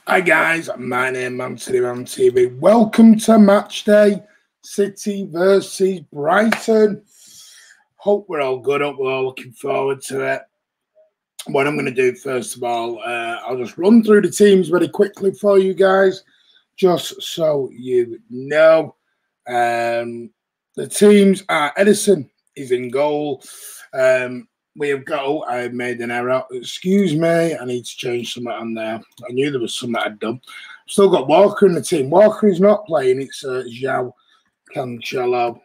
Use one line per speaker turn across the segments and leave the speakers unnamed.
Hi guys, my name is mcfcfantv. Welcome to match day, City versus Brighton. Hope we're all good. Hope we're all looking forward to it. What I'm going to do first of all, I'll just run through the teams very quickly for you guys, just so you know. The teams are Edison is in goal. We have got, I made an error. Excuse me, I need to change something on there. I knew there was something I'd done. Still got Walker in the team. Walker is not playing. It's João Cancelo.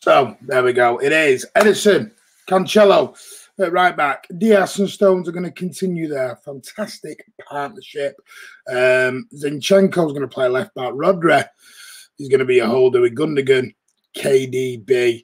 So there we go. It is Edison, Cancelo at right back. Diaz and Stones are going to continue their fantastic partnership. Zinchenko's going to play left back. Rodri is going to be a holder with Gundogan, KDB.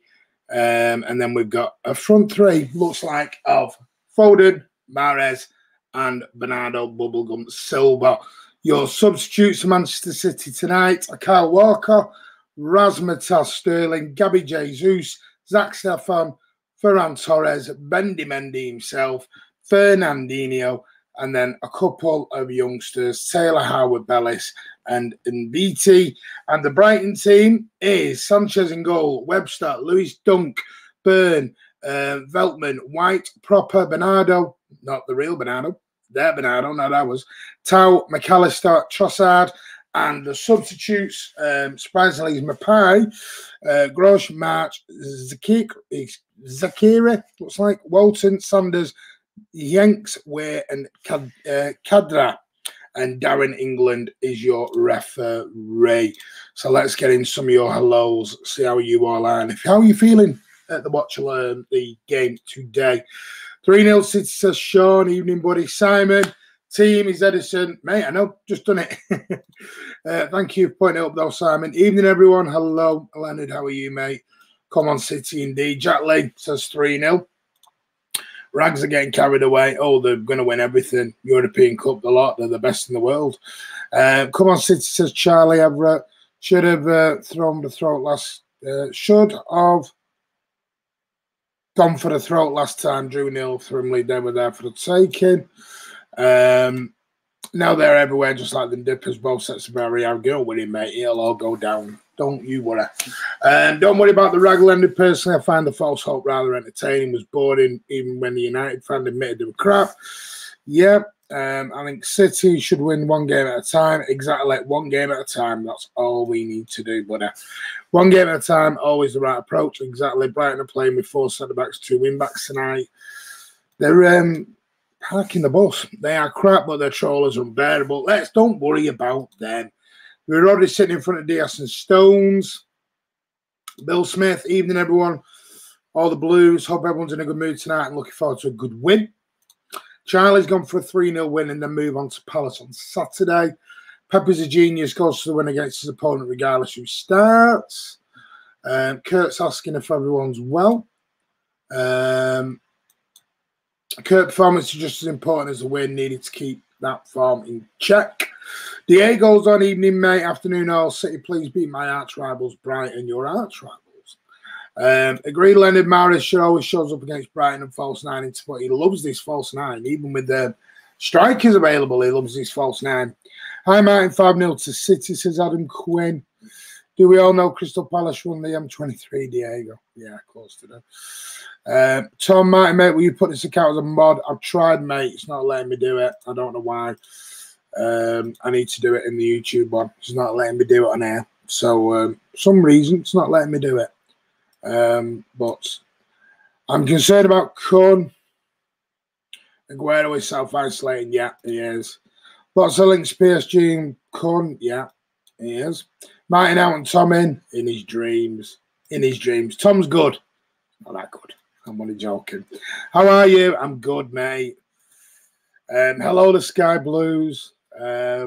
And then we've got a front three, looks like, of Foden, Mahrez, and Bernardo Bubblegum Silva. Your substitutes for Manchester City tonight are Kyle Walker, Rasmussen Sterling, Gabby Jesus, Zach Stefan, Ferran Torres, Bendy Mendy himself, Fernandinho, and then a couple of youngsters, Taylor Howard-Bellis and Mbiti. And the Brighton team is Sanchez in goal, Webster, Lewis Dunk, Byrne, Veltman, White, Proper, Bernardo, not the real Bernardo, their Bernardo, not ours, Tau, McAllister, Trossard, and the substitutes, surprisingly, is Mapai, Grosh, March, Zakiri, looks like, Walton, Sanders, Yanks, Way, and Kadra. And Darren England is your referee. So let's get in some of your hellos, see how you all are. And how are you feeling at the watch-along, the game today? 3-0 City, says Sean. Evening, buddy. Simon. Team is Edison. Mate, I know, just done it. Thank you for pointing it up, though, Simon. Evening, everyone. Hello. Leonard, how are you, mate? Come on, City, indeed. Jack Lee says 3-0. Rags are getting carried away. Oh, they're going to win everything. European Cup, the lot. They're the best in the world. Come on, City, says Charlie Everett. Should have thrown the throat last. Should have gone for the throat last time. Drew Neal, Thrimley, they were there for the taking. Now they're everywhere, just like the Dippers. Both sets of very arrogant winning, mate. It'll all go down. Don't you worry. Don't worry about the raggle ended. Personally, I find the false hope rather entertaining. Was boring, even when the United fan admitted they were crap. Yeah, I think City should win one game at a time. Exactly, like one game at a time. That's all we need to do, buddy. One game at a time, always the right approach. Exactly. Brighton are playing with 4 centre-backs, 2 wing-backs tonight. They're parking the bus. They are crap, but their trollers are unbearable. Don't worry about them. We're already sitting in front of Diaz and Stones. Bill Smith, evening, everyone. All the Blues. Hope everyone's in a good mood tonight and looking forward to a good win. Charlie's gone for a 3-0 win and then move on to Palace on Saturday. Pepper's a genius, goes to the win against his opponent regardless who starts. Kurt's asking if everyone's well. Kurt performance is just as important as the win. Needed to keep that form in check. Diego's on, evening, mate. Afternoon, all. City, please beat my arch rivals, Brighton, your arch rivals. Agreed, Leonard. Mahrez always shows up against Brighton and false 9, but he loves this false 9. Even with the strikers available, he loves this false 9. Hi, Martin. 5-0 to City, says Adam Quinn. Do we all know Crystal Palace won the M23, Diego? Yeah, of course they do. Tom Martin, mate, will you put this account as a mod? I've tried, mate. It's not letting me do it. I don't know why. I need to do it in the YouTube one. It's not letting me do it on air. So, some reason, it's not letting me do it. But I'm concerned about Kun. Aguero is self-isolating. Yeah, he is. Lots of links, PSG and Kun. Yeah, he is. Martin out and Tom in his dreams. In his dreams. Tom's good. Not that good. I'm only joking. How are you? I'm good, mate. Hello, the Sky Blues. Yeah,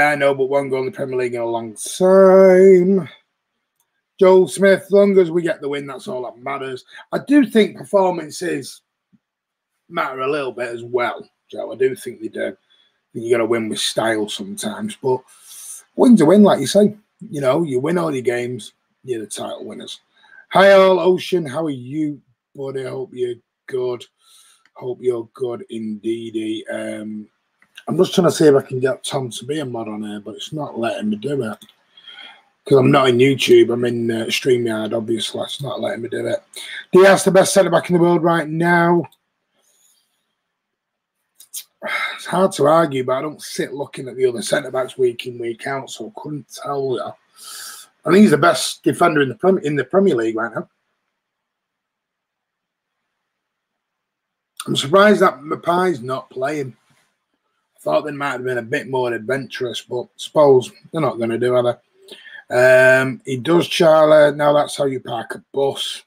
I know, but one goal in the Premier League in a long time. Joel Smith, as long as we get the win, that's all that matters. I do think performances matter a little bit as well, Joe. I do think they do. You got to win with style sometimes, but win's a win, like you say. You know, you win all your games, you're the title winners. Hi all, Ocean. How are you, buddy? I hope you're good. Hope you're good indeedy. I'm just trying to see if I can get Tom to be a mod on here, but it's not letting me do it. Because I'm not in YouTube, I'm in StreamYard, obviously. It's not letting me do it. Diaz, the best centre-back in the world right now. It's hard to argue, but I don't sit looking at the other centre-backs week in, week out, so I couldn't tell you. I think he's the best defender in the Premier League right now. I'm surprised that Maupay's not playing. I thought they might have been a bit more adventurous, but I suppose they're not going to do, are they? He does, Charlie. Now that's how you park a bus.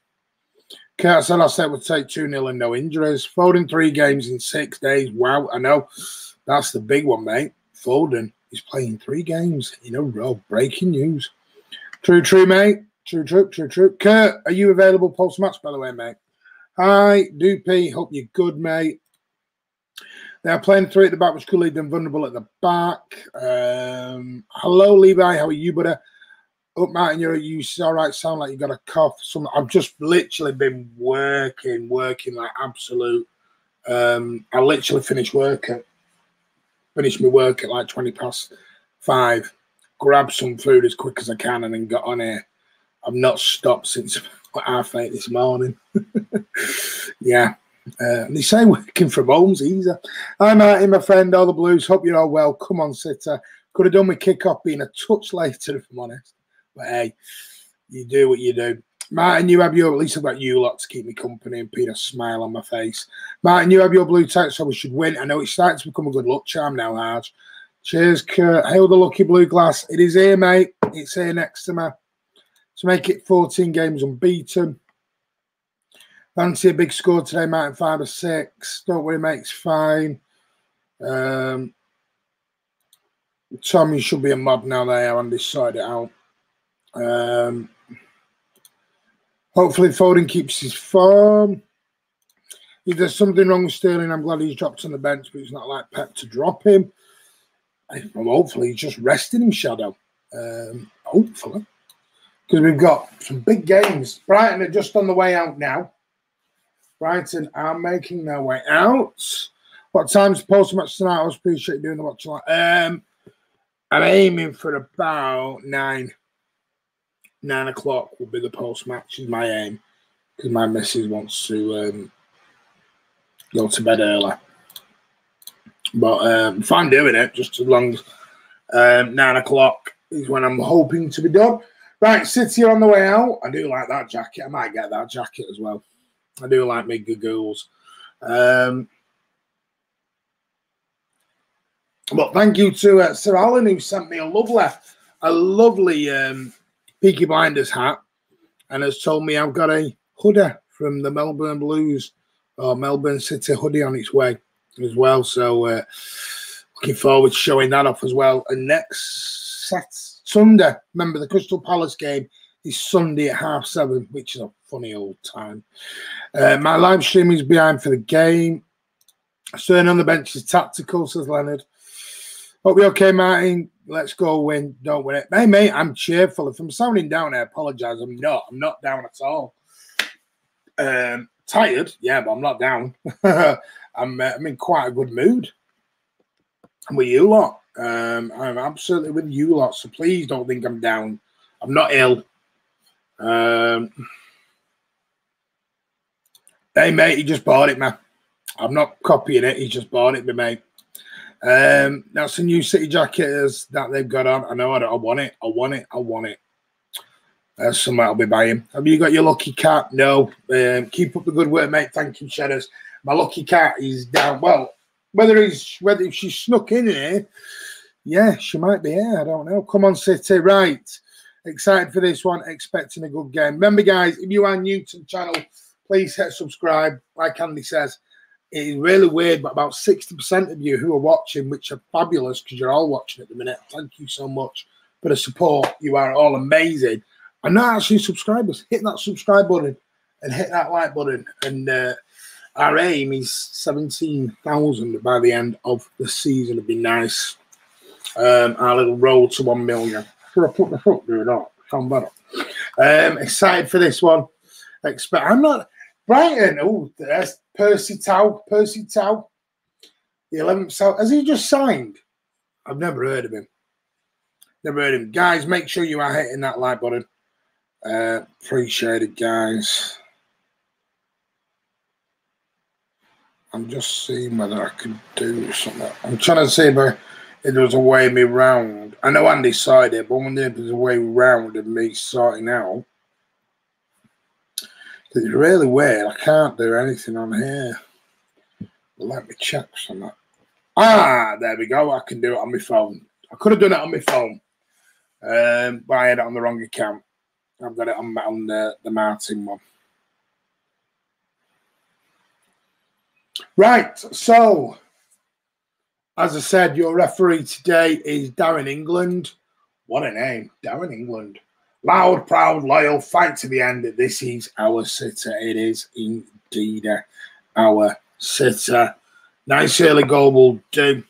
Kurt said I said would take 2-0 and no injuries. Foden 3 games in 6 days. Wow, I know. That's the big one, mate. Foden is playing 3 games in a row. Breaking news. True, mate. True. Kurt, are you available post-match, by the way, mate? Hi, Doopy. Hope you're good, mate. They are playing 3 at the back, which could leave them vulnerable at the back. Hello, Levi. How are you, buddy? Up, Martin, you all right? Sound like you got a cough. I've just literally been working like absolute. I literally finished my work at like 5:20. Grabbed some food as quick as I can and then got on here. I've not stopped since 8:30 this morning. Yeah. They say working from home's easier. Hi, Martin, my friend, all the Blues. Hope you're all well. Come on, Sitter. Could have done with kick-off being a touch later, if I'm honest. But hey, you do what you do. Martin, you have your, at least I've got you lot to keep me company and Peter smile on my face. Martin, you have your blue tag, so we should win. I know it's starting to become a good luck charm now, Harge. Cheers, Kurt. Hail the lucky blue glass. It is here, mate. It's here next to me. To make it 14 games unbeaten. Fancy a big score today, Martin, 5 or 6. Don't worry, mate, it's fine. Tom, you should be a mod now. They haven't decided it out. Hopefully Foden keeps his form. If there's something wrong with Sterling, I'm glad he's dropped on the bench, but it's not like Pep to drop him. Hopefully he's just resting him, Shadow. Hopefully. Because we've got some big games. Brighton are just on the way out now. Brighton are making their way out. What time's the post-match tonight? I always appreciate you doing the watch. I'm aiming for about 9 o'clock will be the post-match is my aim. Because my missus wants to go to bed early. But if I'm doing it, just as long as 9 o'clock is when I'm hoping to be done. Right, City on the way out. I do like that jacket. I might get that jacket as well. I do like my googles. But thank you to Sir Alan, who sent me a lovely Peaky Blinders hat and has told me I've got a hoodie from the Melbourne Blues or Melbourne City hoodie on its way as well. So looking forward to showing that off as well. And next Sunday, remember the Crystal Palace game is Sunday at 7:30, which is a funny old time. My live stream is behind for the game. Staying on the bench is tactical, says Leonard. Hope you're okay, Martin. Let's go win. Don't win it. Hey, mate, I'm cheerful. If I'm sounding down, I apologise. I'm not. I'm not down at all. Tired, yeah, but I'm not down. I'm in quite a good mood. I'm with you lot. I'm absolutely with you lot. So please don't think I'm down. I'm not ill. Hey, mate, he just bought it, man. I'm not copying it. He just bought it, mate. That's a new City jacket that they've got on. I know. I want it. I want it. Somewhere I'll be buying. Have you got your lucky cat? No. Keep up the good work, mate. Thank you, Cheddars. My lucky cat is down. Well, whether she snuck in here, yeah, she might be here. I don't know. Come on, City. Right. Excited for this one. Expecting a good game. Remember, guys, if you are new to the channel, please hit subscribe. Like Andy says, it is really weird, but about 60% of you who are watching, which are fabulous because you're all watching at the minute. Thank you so much for the support. You are all amazing. I'm not actually subscribers. Hit that subscribe button and hit that like button. And our aim is 17,000 by the end of the season. It'd be nice. Our little roll to 1 million. Should I put the foot through it all? Sound better. Excited for this one. I'm not. Brighton. Oh, that's Percy Tau, the 11th South. Has he just signed? I've never heard of him. Never heard of him. Guys, make sure you are hitting that like button. Appreciate it, guys. I'm just seeing whether I can do something. I'm trying to see if there was a way me round. I know Andy started it, but I wonder if there's a way round of me sorting out. It's really weird. I can't do anything on here. Well, let me check something. Ah, there we go. I can do it on my phone. I could have done it on my phone, but I had it on the wrong account. I've got it on the Martin one. Right, so as I said, your referee today is Darren England. What a name, Darren England. Loud, proud, loyal, fight to the end. This is our sitter. It is indeed our sitter. Nice early goal will do.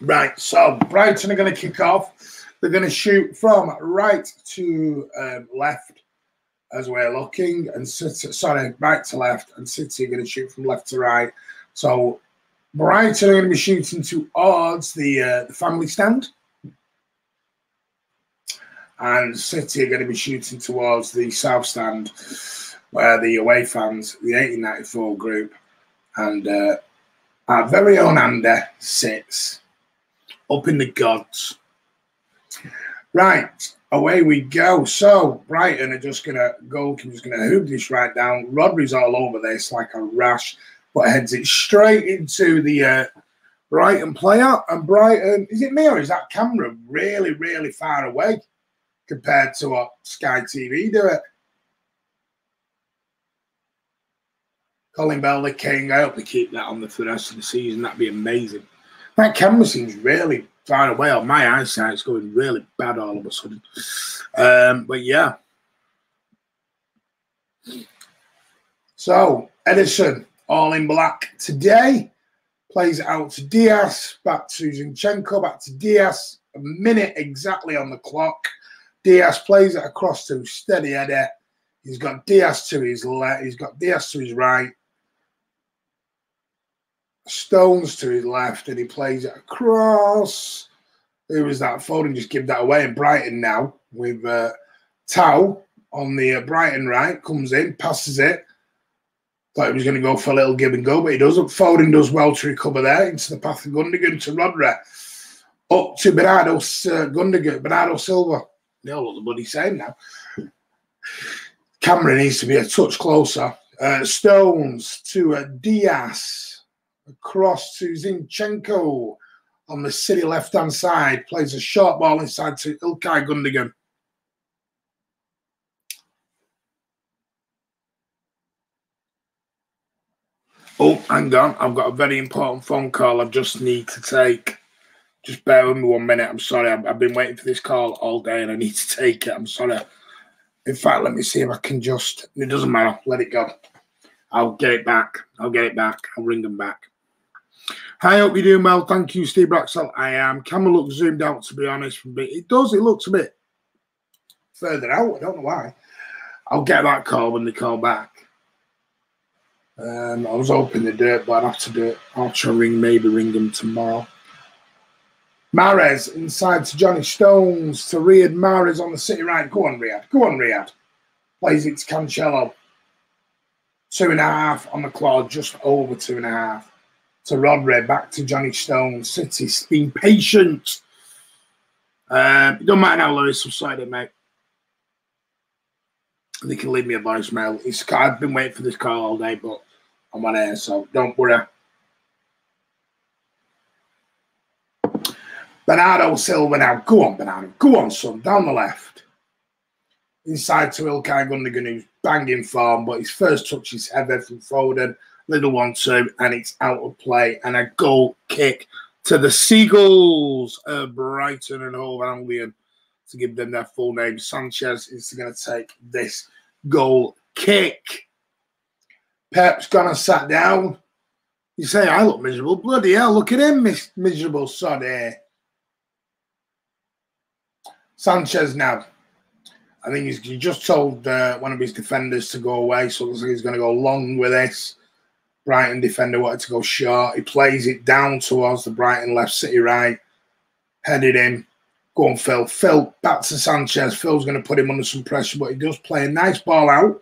Right, so Brighton are going to kick off. They're going to shoot from right to left as we're looking, and City, sorry, right to left, and City are going to shoot from left to right. So Brighton are going to be shooting towards the family stand, and City are going to be shooting towards the south stand, where the away fans, the 1894 group, and our very own Andy sits up in the gods. Right, away we go. So Brighton are just going to go, just going to hoop this right down. Rodri's all over this like a rash, but heads it straight into the Brighton player. And Brighton, is it me or is that camera really, really far away compared to what Sky TV do it? Colin Bell, the king. I hope they keep that on for the rest of the season. That'd be amazing. That camera seems really far away. On my eyesight's going really bad all of a sudden. But yeah. So Edison, all in black today. Plays it out to Diaz, back to Zinchenko, back to Diaz. A minute exactly on the clock. Diaz plays it across to Steady Eddie. He's got Diaz to his left. He's got Diaz to his right. Stones to his left, and he plays it across. Who was that? Foden just give that away. And Brighton now with Tau on the Brighton right, comes in, passes it. Thought he was going to go for a little give and go, but he doesn't. Foden does well to recover there into the path of Gundogan to Rodri. Up to Bernardo Silva. They all look the bloody same now. Camera needs to be a touch closer. Stones to Diaz. Across to Zinchenko on the City left-hand side. Plays a short ball inside to Ilkay Gundogan. Oh, hang on. I've got a very important phone call I just need to take. Just bear with me 1 minute. I'm sorry. I've been waiting for this call all day and I need to take it. I'm sorry. In fact, let me see if I can just... It doesn't matter. Let it go. I'll get it back. I'll ring them back. I hope you're doing well. Thank you, Steve Braxell. I am. Camera looks zoomed out, to be honest. It does. It looks a bit further out. I don't know why. I'll get that call when they call back. I was hoping to do it, but I'd have to do it. I'll try maybe ring them tomorrow. Mahrez inside to Johnny Stones to Riyad Mahrez on the City right. Go on, Riyad. Go on, Riyad. Plays it to Cancelo. 2.5 on the clock, just over 2.5. To Rodri, back to Johnny Stones. City's been patient. It don't matter now, Lewis. I'm sorry, mate. They can leave me a voicemail. I've been waiting for this call all day, but I'm on air, so don't worry. Bernardo Silva now. Go on, Bernardo. Go on, son. Down the left. Inside to Ilkay Gundogan, who's banging form, but his first touch is heavy from Foden. Little 1-2, and it's out of play. And a goal kick to the Seagulls of Brighton and Hove Albion to give them their full name. Sanchez is going to take this goal kick. Pep's gone and sat down. You say, I look miserable. Bloody hell, look at him, miserable sod here. Sanchez now. I think he just told one of his defenders to go away, so it looks like he's going to go long with this. Brighton defender wanted to go short. He plays it down towards the Brighton left, City right. Headed in. Go on, Phil. Phil, back to Sanchez. Phil's going to put him under some pressure, but he does play a nice ball out.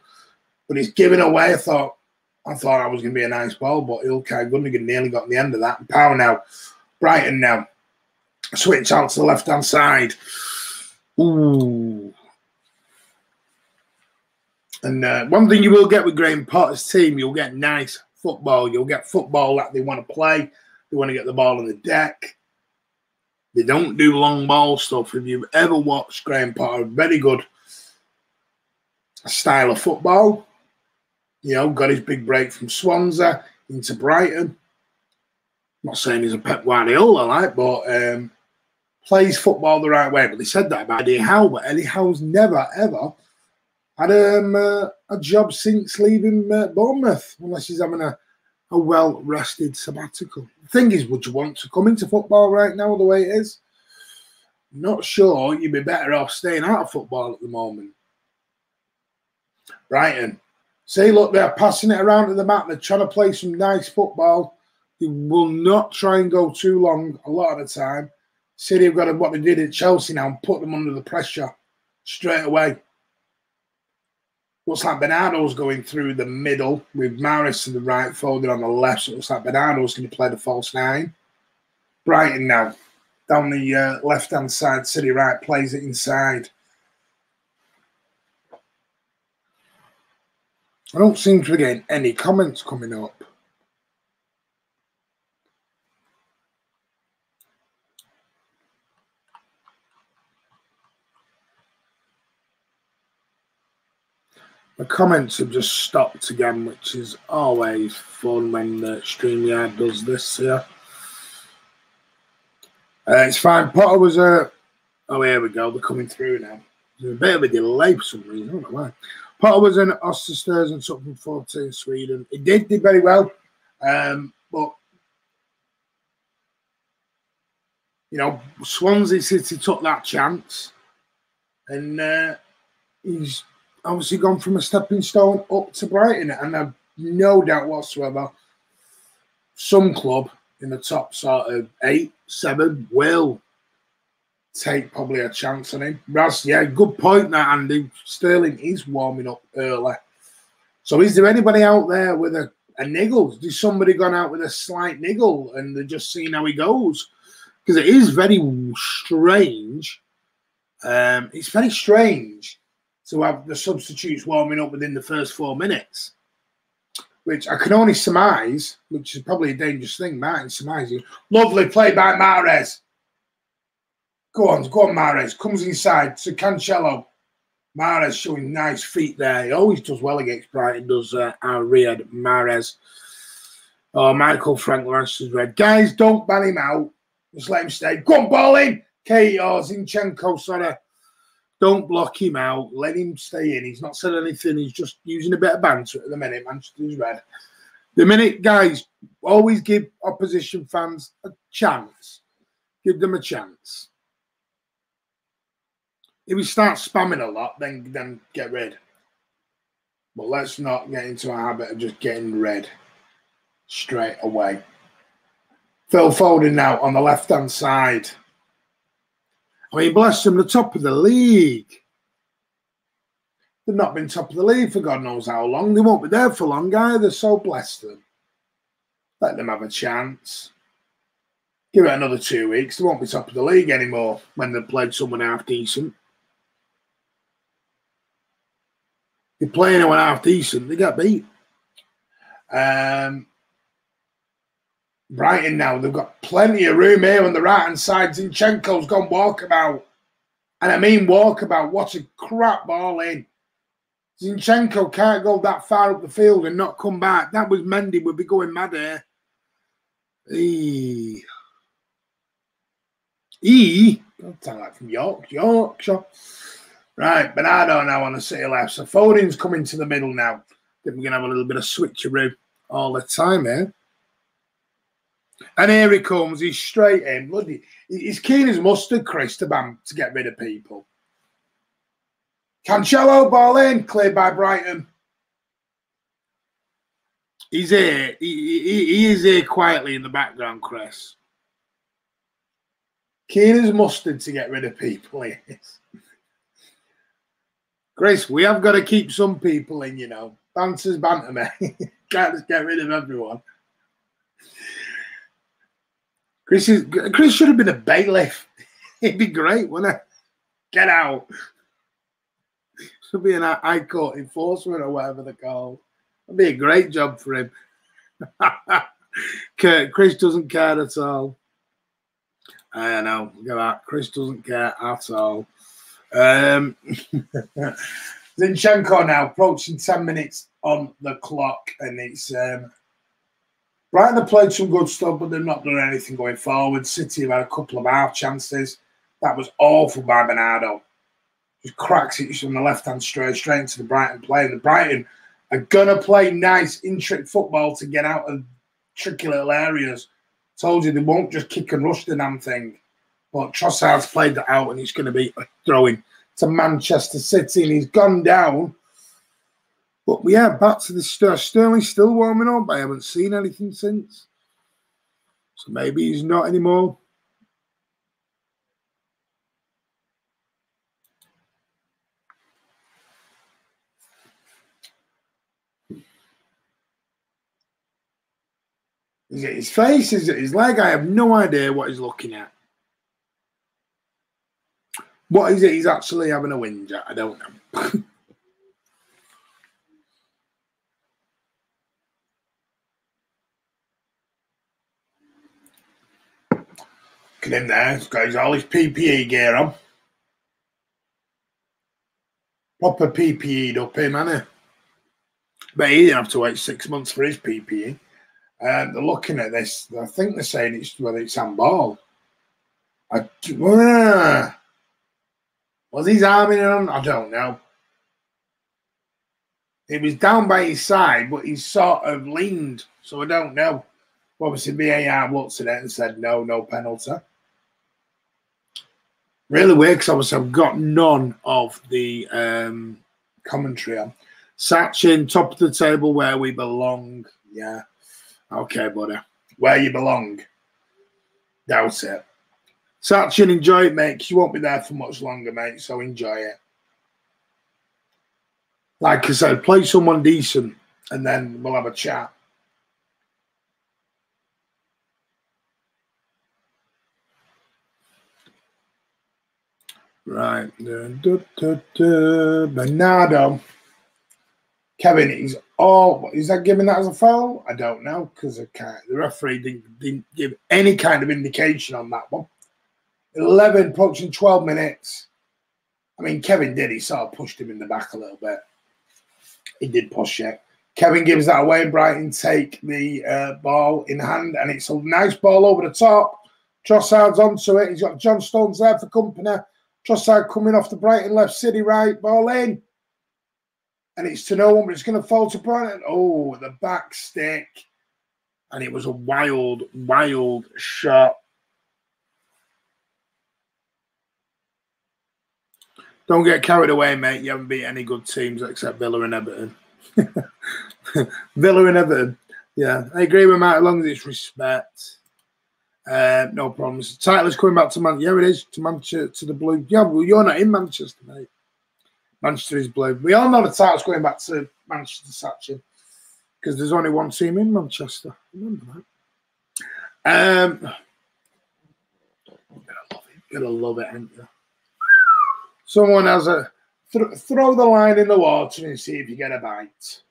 But he's giving away. I thought I was going to be a nice ball, but Ilkay Gundogan nearly got the end of that. Power now. Brighton now. Switch out to the left-hand side. Ooh. And one thing you will get with Graham Potter's team, you'll get nice football. You'll get football that they want to play. They want to get the ball on the deck. They don't do long ball stuff. If you've ever watched Graham Potter, very good style of football. You know, got his big break from Swansea into Brighton. I'm not saying he's a Pep Guardiola, like, but plays football the right way. But they said that about Eddie Howe, but Eddie Howe's never, ever had a job since leaving Bournemouth, unless he's having a well-rested sabbatical. The thing is, would you want to come into football right now the way it is? Not sure. You'd be better off staying out of football at the moment. Brighton. See, look, they're passing it around to the map. They're trying to play some nice football. They will not try and go too long a lot of the time. City have got to, what they did at Chelsea now, and put them under the pressure straight away. Looks like Bernardo's going through the middle with Maris to the right, Foden on the left. So it looks like Bernardo's going to play the false nine. Brighton now, down the left-hand side, City right, plays it inside. I don't seem to be getting any comments coming up. The comments have just stopped again, which is always fun when StreamYard does this here. It's fine. Potter was a... Oh, here we go. They're coming through now. There's a bit of a delay for some reason. I don't know why. Potter was an Östersund and something 14 Sweden. He did very well. But, you know, Swansea City took that chance. And he's obviously gone from a stepping stone up to Brighton. And I've no doubt whatsoever some club in the top sort of 8, 7 will take probably a chance on him. Raz, yeah, good point that, Andy. Sterling is warming up early. So is there anybody out there with a niggle? Is somebody gone out with a slight niggle and they're just seeing how he goes? Because it is very strange. It's very strange to have the substitutes warming up within the first 4 minutes, which I can only surmise, which is probably a dangerous thing, Martin surmising. Lovely play by Mahrez. Go on, Mahrez. Comes inside to Cancelo. Mahrez showing nice feet there. He always does well against Brighton, does our Riyad Mahrez. Oh, Michael Frank Lance's red. Guys, don't ban him out. Just let him stay. Go on, ball in. Kate or Zinchenko, sorry. Don't block him out. Let him stay in. He's not said anything. He's just using a bit of banter at the minute. Manchester's red. The minute, guys, always give opposition fans a chance. Give them a chance. If we start spamming a lot, then get rid. But let's not get into a habit of just getting red straight away. Phil Foden now on the left-hand side. I mean, bless them, the top of the league. They've not been top of the league for God knows how long. They won't be there for long either, so bless them. Let them have a chance. Give it another 2 weeks. They won't be top of the league anymore when they've played someone half-decent. You're playing anyone half-decent, they get beat. Brighton now, they've got plenty of room here on the right-hand side. Zinchenko's gone walkabout. And I mean walkabout. What a crap ball in. Zinchenko can't go that far up the field and not come back. That was Mendy, would be going mad here. Don't sound like from Yorkshire. Right, Bernardo now on the City left. So Foden's coming to the middle now. Then we're going to have a little bit of switcheroo all the time here. And here he comes. He's straight in. Bloody, he's keen as mustard, Chris, to get rid of people. Cancelo, ball in. Cleared by Brighton. He's here. He is here quietly in the background, Chris. Keen as mustard to get rid of people. Chris, we have got to keep some people in, you know. Banter's banter, mate. Can't just get rid of everyone. Chris should have been a bailiff. It'd be great, wouldn't it? Get out. Should be an high court enforcement or whatever they're called. That'd be a great job for him. Chris doesn't care at all. I know. Look at that. Chris doesn't care at all. Zinchenko now approaching 10 minutes on the clock, and it's Brighton have played some good stuff, but they've not done anything going forward. City have had a couple of half chances. That was awful by Bernardo. Just cracks it from the left hand straight into the Brighton play. And the Brighton are gonna play nice, intricate football to get out of tricky little areas. Told you they won't just kick and rush the damn thing. But Trossard's played that out, and it's going to be a throw-in to Manchester City, and he's gone down. But yeah, back to the Sterling's still warming up. I haven't seen anything since. So maybe he's not anymore. Is it his face? Is it his leg? I have no idea what he's looking at. What is it he's actually having a whinge at? I don't know. Look at him there. He's got all his PPE gear on. Proper PPE'd up him, hasn't he? But he didn't have to wait 6 months for his PPE. They're looking at this. I think they're saying it's whether it's handball. Was his arm in on? I don't know. He was down by his side, but he sort of leaned, so I don't know. Obviously, VAR looked at it and said no penalty. Really weird, because obviously I've got none of the commentary on. Sachin, top of the table, where we belong. Yeah. Okay, buddy. Where you belong. Doubt it. Sachin, enjoy it, mate, because you won't be there for much longer, mate, so enjoy it. Like I said, play someone decent, and then we'll have a chat. Right. Bernardo. Kevin, is that giving that as a foul? I don't know, because the referee didn't give any kind of indication on that one. 11, approaching 12 minutes. I mean, Kevin did. He sort of pushed him in the back a little bit. He did push it. Kevin gives that away. Brighton take the ball in hand, and it's a nice ball over the top. Trossard's onto it. He's got John Stones there for company. Trossard coming off the Brighton left, City right, ball in. And it's to no one, but it's going to fall to Brighton. Oh, the back stick. And it was a wild, wild shot. Don't get carried away, mate. You haven't beat any good teams except Villa and Everton. Villa and Everton. Yeah, I agree with Matt as long as it's respect. No problems. The title is coming back to Manchester. Yeah, it is. To Manchester, to the Blue. Yeah, well, you're not in Manchester, mate. Manchester is blue. We all know the title's going back to Manchester, Sachin, because there's only one team in Manchester. Remember that. Gotta love it, ain't you? Someone has a throw the line in the water and see if you get a bite.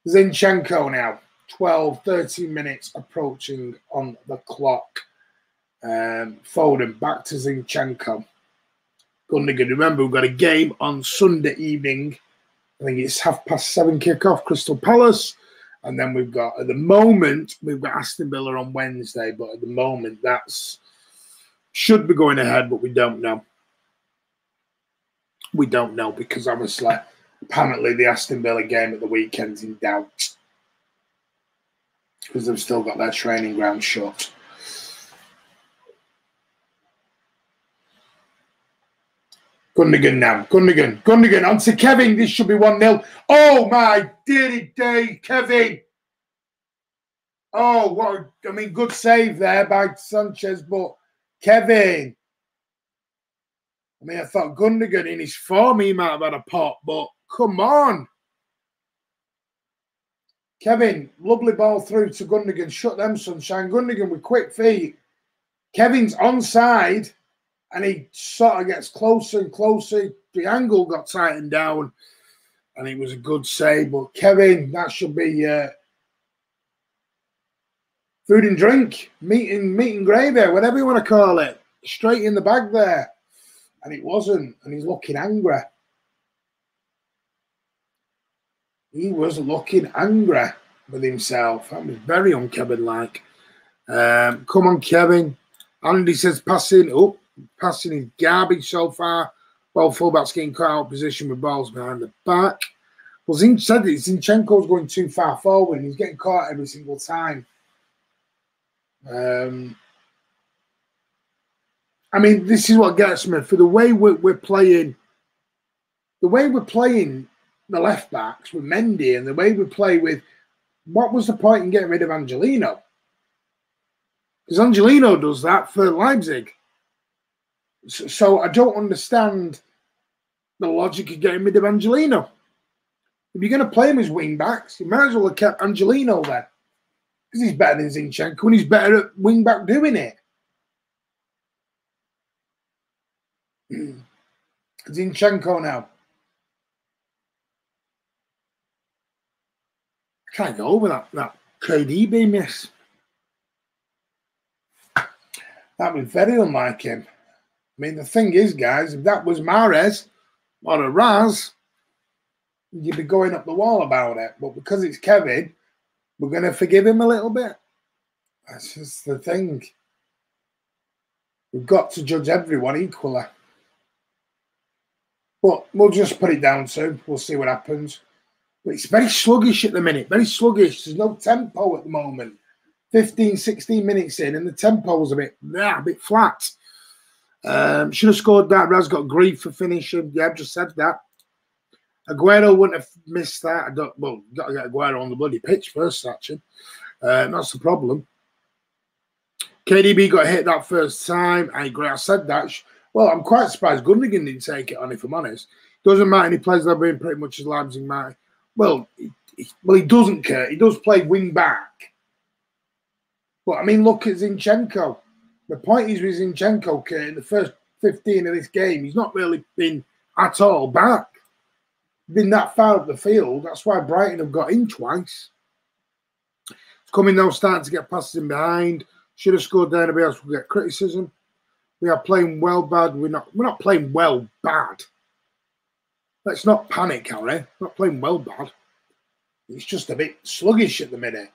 Zinchenko now, 12, 13 minutes approaching on the clock. Foden back to Zinchenko. Gundogan. Remember, we've got a game on Sunday evening. I think it's 7:30 kick-off, Crystal Palace. And then we've got, at the moment, we've got Aston Villa on Wednesday. But at the moment, that's should be going ahead, but we don't know. We don't know because, obviously, apparently the Aston Villa game at the weekend's in doubt. Because they've still got their training ground shut. Gundogan now. Gundogan on to Kevin. This should be 1-0. Oh, my dearie day, Kevin. Oh, what I mean, good save there by Sanchez, but Kevin. I mean, I thought Gundogan in his form, he might have had a pop, but come on. Kevin, lovely ball through to Gundogan. Shut them, sunshine. Gundogan with quick feet. Kevin's onside, and he sort of gets closer and closer. The angle got tightened down, and it was a good save. But Kevin, that should be food and drink, meat and gravy, whatever you want to call it. Straight in the bag there. And it wasn't, and he's looking angry. He was looking angry with himself. That was very un-Kevin-like. Come on, Kevin. Andy says passing. Oh, passing is garbage so far. Well, fullback's getting caught out of position with balls behind the back. Well, Zin said it. Zinchenko's going too far forward, and he's getting caught every single time. I mean, this is what gets me for the way we're playing. The way we're playing the left backs with Mendy, and the way we play with. What was the point in getting rid of Angelino? Because Angelino does that for Leipzig. So I don't understand the logic of getting rid of Angelino. If you're going to play him as wing backs, you might as well have kept Angelino there. Because he's better than Zinchenko, and he's better at wing back doing it. Zinchenko now. I can't go over that KDB miss. That was very unlike him. I mean, the thing is, guys, if that was Mahrez or a Raz, you'd be going up the wall about it. But because it's Kevin, we're going to forgive him a little bit. That's just the thing. We've got to judge everyone equally. But we'll just put it down soon. We'll see what happens. But it's very sluggish at the minute. Very sluggish. There's no tempo at the moment. 15, 16 minutes in, and the tempo's a bit flat. Should have scored that. Raz got grief for finishing. Yeah, I've just said that. Aguero wouldn't have missed that. Well, got to get Aguero on the bloody pitch first, actually. That's the problem. KDB got hit that first time. I agree. I said that. Well, I'm quite surprised Gundogan didn't take it on, if I'm honest. Doesn't matter. He plays that being pretty much as Leipzig might. Well, he doesn't care. He does play wing back. But, I mean, look at Zinchenko. The point is with Zinchenko, Kurt, in the first 15 of this game, he's not really been at all back. Been that far up the field. That's why Brighton have got in twice. It's coming now, starting to get passes in behind. Should have scored there. Nobody else will get criticism. We are playing well bad. We're not playing well bad. Let's not panic, Harry. We're not playing well bad. It's just a bit sluggish at the minute.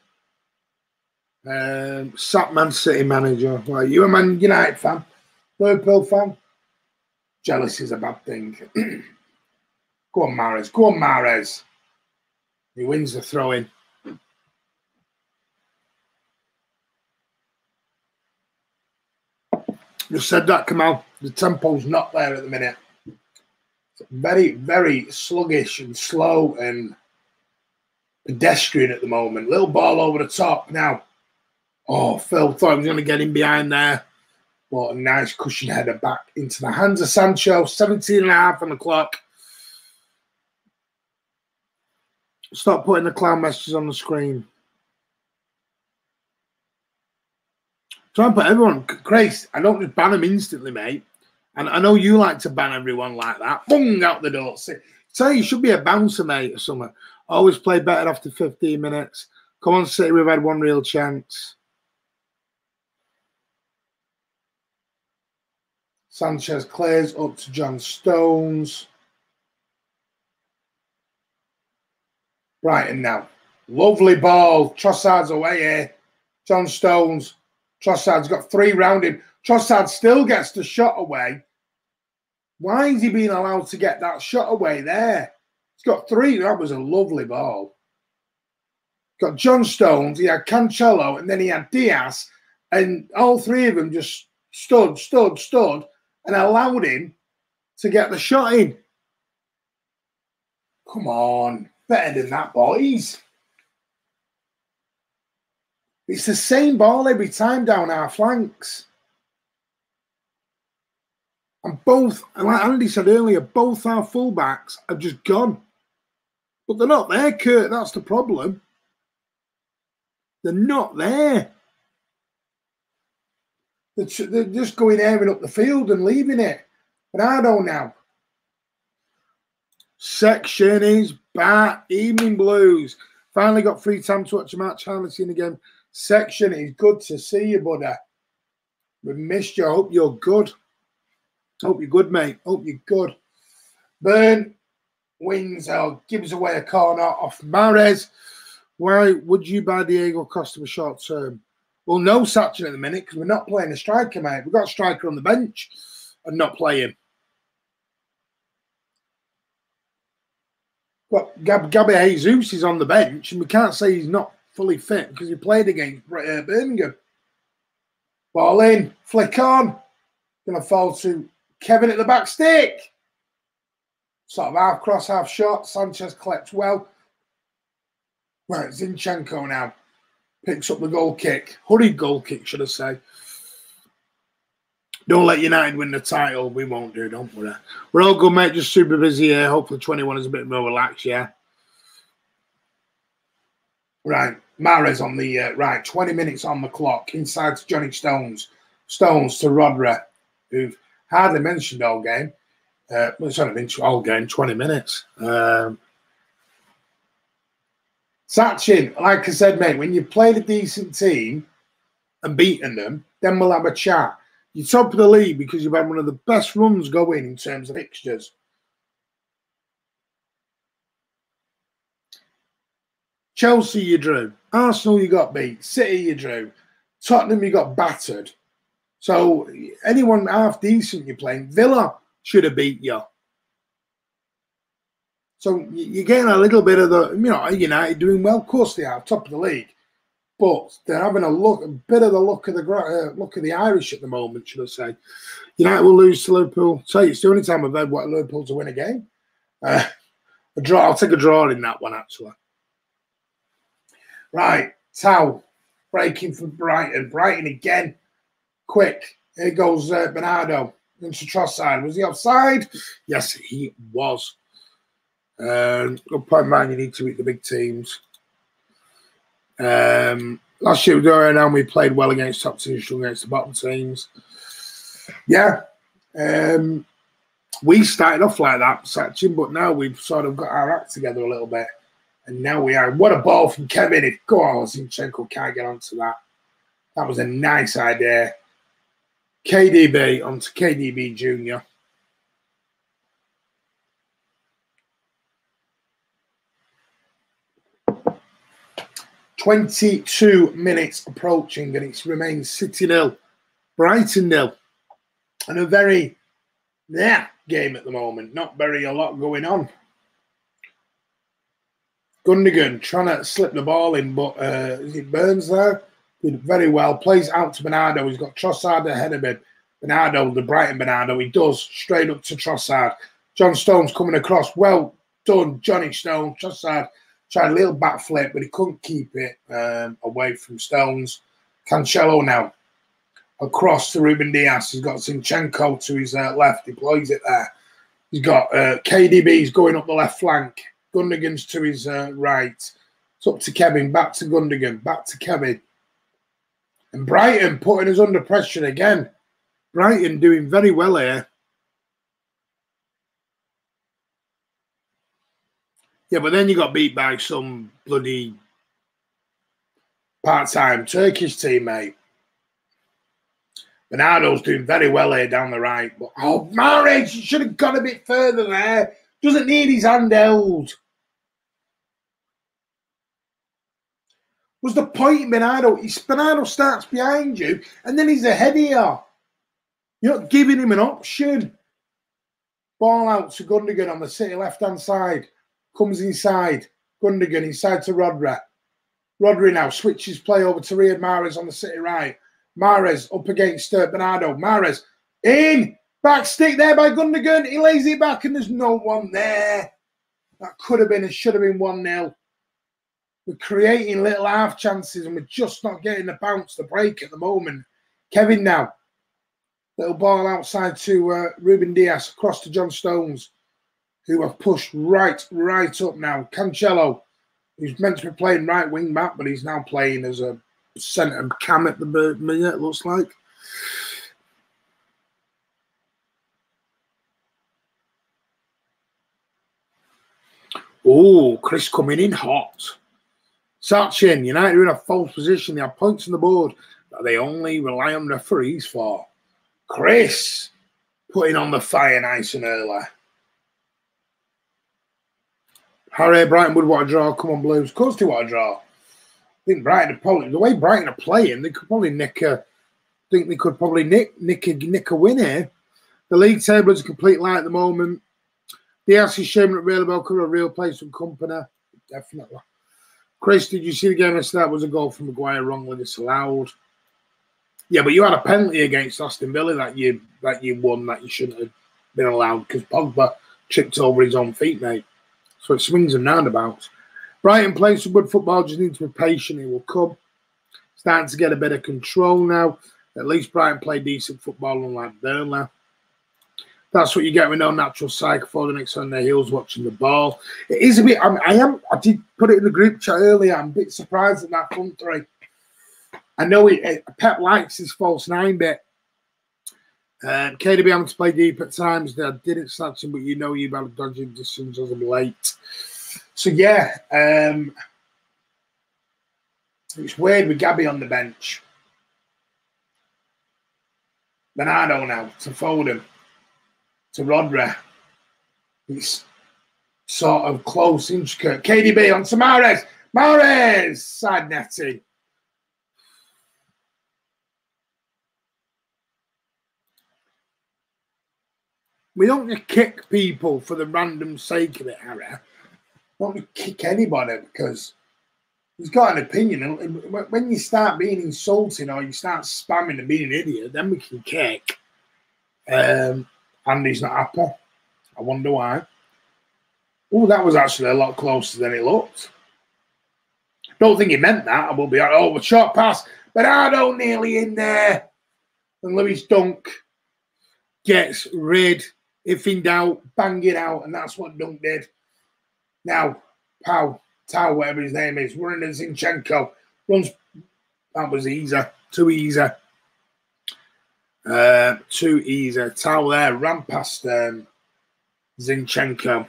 Sat Man City manager. Well, you a Man United fan? Liverpool fan? Jealousy is a bad thing. Go on, Mahrez. Go on, Mahrez. He wins the throw-in. Just said that, Kamal. The tempo's not there at the minute. It's very, very sluggish and slow and pedestrian at the moment. Little ball over the top now. Oh, Phil thought he was going to get in behind there. But a nice cushion header back into the hands of Sancho. 17.5 on the clock. Stop putting the clown messages on the screen. Try and put everyone. Grace, I don't just ban them instantly, mate. And I know you like to ban everyone like that. Boom, out the door. So you should be a bouncer, mate, or something. Always play better after 15 minutes. Come on, City, we've had one real chance. Sanchez clears up to John Stones. Brighton now. Lovely ball. Trossard's away here. John Stones. Trossard's got 3 round him. Trossard still gets the shot away. Why is he being allowed to get that shot away there? He's got 3. That was a lovely ball. Got John Stones. He had Cancelo. And then he had Diaz. And all 3 of them just stood and allowed him to get the shot in. Come on. Better than that, boys. It's the same ball every time down our flanks. And both, like Andy said earlier, both our fullbacks have just gone. But they're not there, Kurt. That's the problem. They're not there. They're just going airing up the field and leaving it. But I don't know. Section is back. Evening Blues. Finally got free time to watch a match. Harnessing again. Section, it's good to see you, buddy. We missed you. I hope you're good. Hope you're good, mate. Hope you're good. Burn wins or gives away a corner off Mahrez. Why would you buy Diego Costa for short term? Well, no Sachin at the minute because we're not playing a striker, mate. We've got a striker on the bench and not playing. Well, Gabby Jesus is on the bench and we can't say he's not fully fit because he played against Birmingham. Ball in, flick on. Going to fall to Kevin at the back stick. Sort of half cross, half shot. Sanchez collects well. Right, Zinchenko now picks up the goal kick. Hurried goal kick, should I say. Don't let United win the title. We won't do, don't worry. We're all good, mate. Just super busy here. Hopefully 21 is a bit more relaxed, yeah. Right, Mahrez on the right. 20 minutes on the clock. Inside to Johnny Stones. Stones to Rodri, who've hardly mentioned all game. Well, it's only been all game, 20 minutes. Sachin, like I said, mate, when you've played a decent team and beaten them, then we'll have a chat. You're top of the league because you've had one of the best runs going in terms of fixtures. Chelsea, you drew. Arsenal, you got beat. City, you drew. Tottenham, you got battered. So anyone half decent you're playing, Villa should have beat you. So you're getting a little bit of the, United doing well. Of course they are, top of the league. But they're having a bit of the luck of the Irish at the moment, should I say. United will lose to Liverpool. So it's the only time I've had Liverpool to win a game. A draw. I'll take a draw in that one, actually. Right, Tau breaking for Brighton. Brighton again. Quick. Here goes Bernardo into Trossard. Was he offside? Yes, he was. Good point, man. You need to beat the big teams. Last year we played well against top teams, strong against the bottom teams. Yeah. We started off like that, Sachin, but now we've sort of got our act together a little bit. And now we are. What a ball from Kevin. If go on, Zinchenko can't get onto that. That was a nice idea. KDB onto KDB Jr. "22 minutes approaching and it remains City 0, Brighton 0. And a very game at the moment. Not very a lot going on. Gundogan trying to slip the ball in, but is it Burns there? Did very well. Plays out to Bernardo. He's got Trossard ahead of him. Bernardo, the Brighton Bernardo, he does straight up to Trossard. John Stones coming across. Well done, Johnny Stones. Trossard tried a little back flip, but he couldn't keep it away from Stones. Cancelo now across to Ruben Dias. He's got Zinchenko to his left. He deploys it there. He's got KDB's going up the left flank. Gundogan's to his right. It's up to Kevin. Back to Gundogan. Back to Kevin. And Brighton putting us under pressure again. Brighton doing very well here. Yeah, but then you got beat by some bloody part-time Turkish teammate. Bernardo's doing very well here down the right. But, oh, Mahrez, you should have gone a bit further there. Doesn't need his hand held. Was the point in Bernardo? Bernardo starts behind you and then he's ahead of you. You're not giving him an option. Ball out to Gundogan on the City left-hand side. Comes inside. Gundogan inside to Rodri. Rodri now switches play over to Riyad Mahrez on the City right. Mahrez up against Bernardo. Mahrez in. Back stick there by Gundogan. He lays it back and there's no one there. That could have been and should have been 1-0. We're creating little half chances and we're just not getting the bounce, the break at the moment. Kevin now. Little ball outside to Ruben Diaz, across to John Stones, who have pushed right up now. Cancelo, who's meant to be playing right wing back, but he's now playing as a centre cam at the minute, it looks like. Oh, Chris coming in hot. Sachin, United are in a false position. They have points on the board that they only rely on referees for. Chris putting on the fire nice and early. Harry, Brighton would want a draw. Come on, Blues. Of course they want a draw. I think Brighton are probably, the way Brighton are playing, they could probably nick a win here. The league table is a complete lie at the moment. The RC Sherman at really well could have a real place from company. Definitely. Chris, did you see the game yesterday? That was a goal from Maguire wrongly disallowed. Yeah, but you had a penalty against Aston Villa that you won that you shouldn't have been allowed because Pogba tripped over his own feet, mate. So it swings and roundabouts. Brighton playing some good football, just need to be patient. It will come. Starting to get a bit of control now. At least Brighton play decent football, unlike Burnley. That's what you get with no natural psycho for the next on their heels watching the ball. It is a bit. I did put it in the group chat earlier. I'm a bit surprised at that front three. I know Pep likes his false 9 bit. KDB having to play deep at times. I didn't snatch him, but you know you've had dodging decisions as of late. So yeah, it's weird with Gabby on the bench. Bernardo now to Foden. To Rodri. It's sort of close, intricate. KDB on to Mahrez. Mahrez! Side netting. We don't kick people for the random sake of it, Harry. We don't kick anybody because he's got an opinion. When you start being insulting or you start spamming and being an idiot, then we can kick. Andy's not happy. I wonder why. Oh, that was actually a lot closer than it looked. Don't think he meant that. I will be like, oh, a short pass. Bernardo nearly in there. And Lewis Dunk gets rid. If in doubt, bang it out. And that's what Dunk did. Now, Tau, whatever his name is, running at Zinchenko. Runs. That was easy. Too easy. Too easy. Tau there ran past Zinchenko.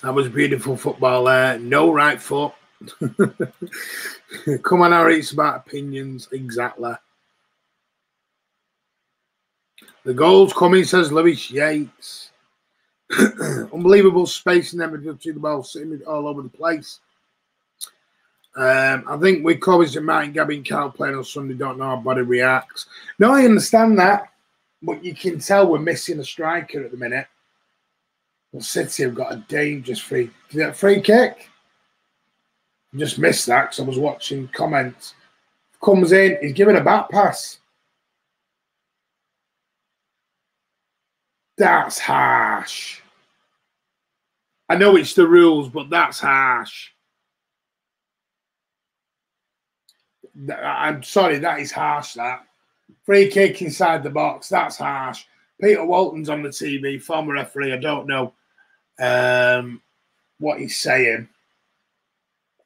That was beautiful football there. No right foot. Come on, Harry. It's about opinions. Exactly. The goal's coming, says Lewis Yates. Unbelievable space in them between the ball, sitting all over the place. I think with Kovacic and Martin, Gabby and Carl playing on Sunday, don't know how body reacts. No, I understand that, but you can tell we're missing a striker at the minute. Well, City have got a dangerous free. Is that a free kick? I just missed that because I was watching comments. Comes in, he's giving a back pass. That's harsh. I know it's the rules, but that's harsh. I'm sorry, that is harsh, that. Free kick inside the box, that's harsh. Peter Walton's on the TV, former referee, I don't know what he's saying.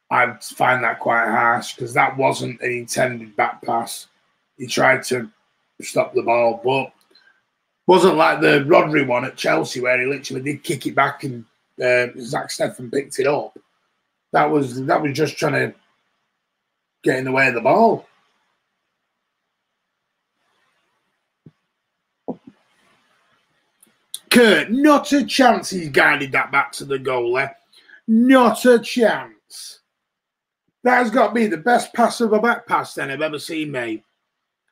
I find that quite harsh because that wasn't an intended back pass. He tried to stop the ball, but wasn't like the Rodri one at Chelsea where he literally did kick it back and Zach Steffen picked it up. That was just trying to get in the way of the ball. Kurt, not a chance he's guided that back to the goalie. Not a chance. That has got to be the best pass of a back pass then I've ever seen, mate.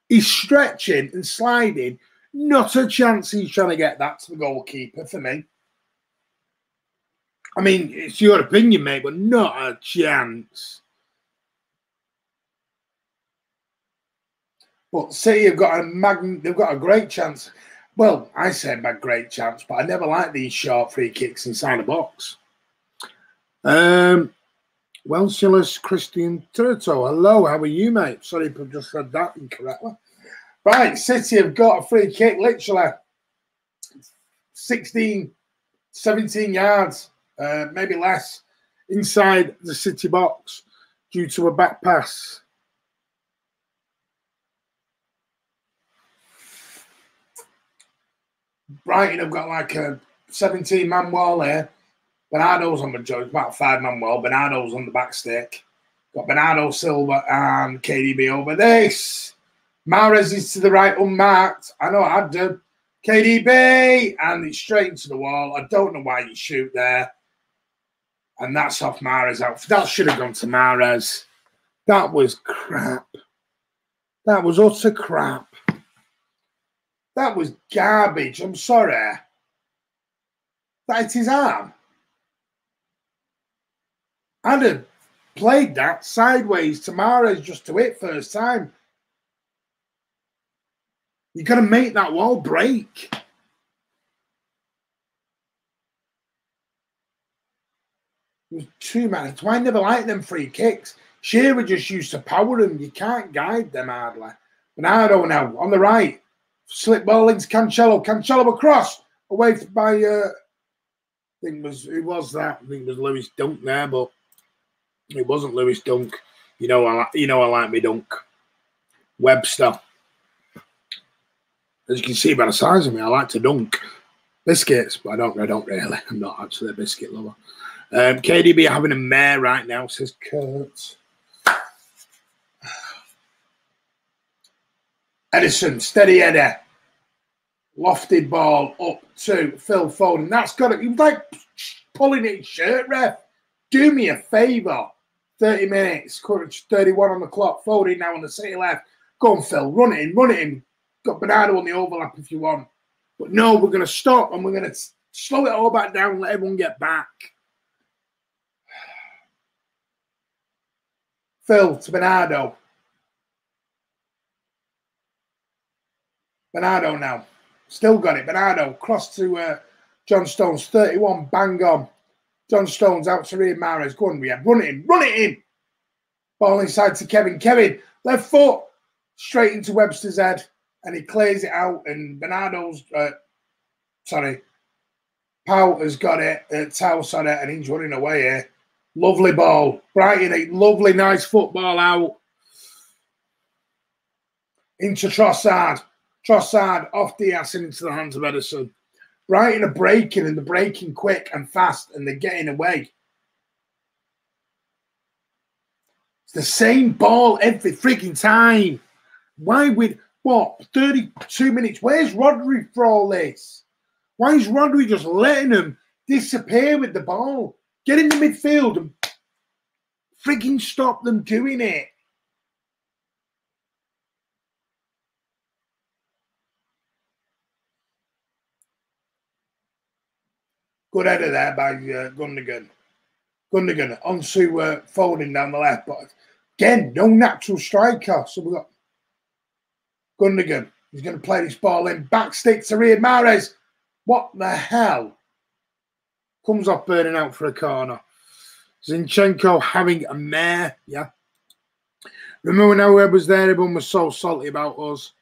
He's stretching and sliding. Not a chance he's trying to get that to the goalkeeper for me. I mean, it's your opinion, mate, but not a chance. But City have got they've got a great chance. Well, I say a great chance, but I never like these short free kicks inside the box. Welshillis Christian Turto, hello, how are you, mate? Sorry if I've just said that incorrectly. Right, City have got a free kick, literally 16, 17 yards, maybe less, inside the City box due to a back pass. Brighton have got like a 17-man wall here. Bernardo's on the joint, about a 5-man wall. Bernardo's on the back stick. Got Bernardo Silva and KDB over this. Mahrez is to the right, unmarked. I know I'd do. KDB, and it's straight into the wall. I don't know why you shoot there. And that's off Mahrez out. That should have gone to Mahrez. That was crap. That was utter crap. That was garbage. I'm sorry. That's his arm. I'd have played that sideways to Mahrez just to hit first time. You've got to make that wall break. It was too many. I never liked them free kicks. Shearer just used to power them. You can't guide them hardly. Bernardo now on the right. Slip ball into Cancelo. Cancelo across. Away by, I think it was Lewis Dunk there, but it wasn't Lewis Dunk. I like me Dunk. Webster. As you can see by the size of me, I like to dunk biscuits, but I don't really. I'm not actually a biscuit lover. KDB having a mare right now, says Kurt. Edison, steady header. Lofted ball up to Phil Foden. That's got it. You're like pulling his shirt, ref. Do me a favour. 30 minutes. Courage 31 on the clock. Foden now on the City left. Go on, Phil. Run it in. Got Bernardo on the overlap if you want. But no, we're going to stop and we're going to slow it all back down and let everyone get back. Phil to Bernardo. Bernardo now. Still got it. Bernardo cross to John Stones. 31. Bang on. John Stones out to Riyad Mahrez. Go on, Riyad. Run it in. Ball inside to Kevin. Kevin, left foot. Straight into Webster's head. And he clears it out. And Bernardo's... Pau has got it. Tau's on it. And he's running away here. Lovely ball. Brighton, a lovely, nice football out. Into Trossard. Trossard off Diaz and into the hands of Edison. Brighton are breaking, and they're breaking quick and fast, and they're getting away. It's the same ball every freaking time. Why would, 32 minutes? Where's Rodri for all this? Why is Rodri just letting them disappear with the ball? Get in the midfield and freaking stop them doing it. Good header there by Gundogan. Gundogan onto Foden down the left. But again, no natural striker. So we've got Gundogan. He's going to play this ball in. Back stick to Riyad Mahrez. What the hell? Comes off burning out for a corner. Zinchenko having a mare. Yeah. Remember when Webb was there, everyone was so salty about us.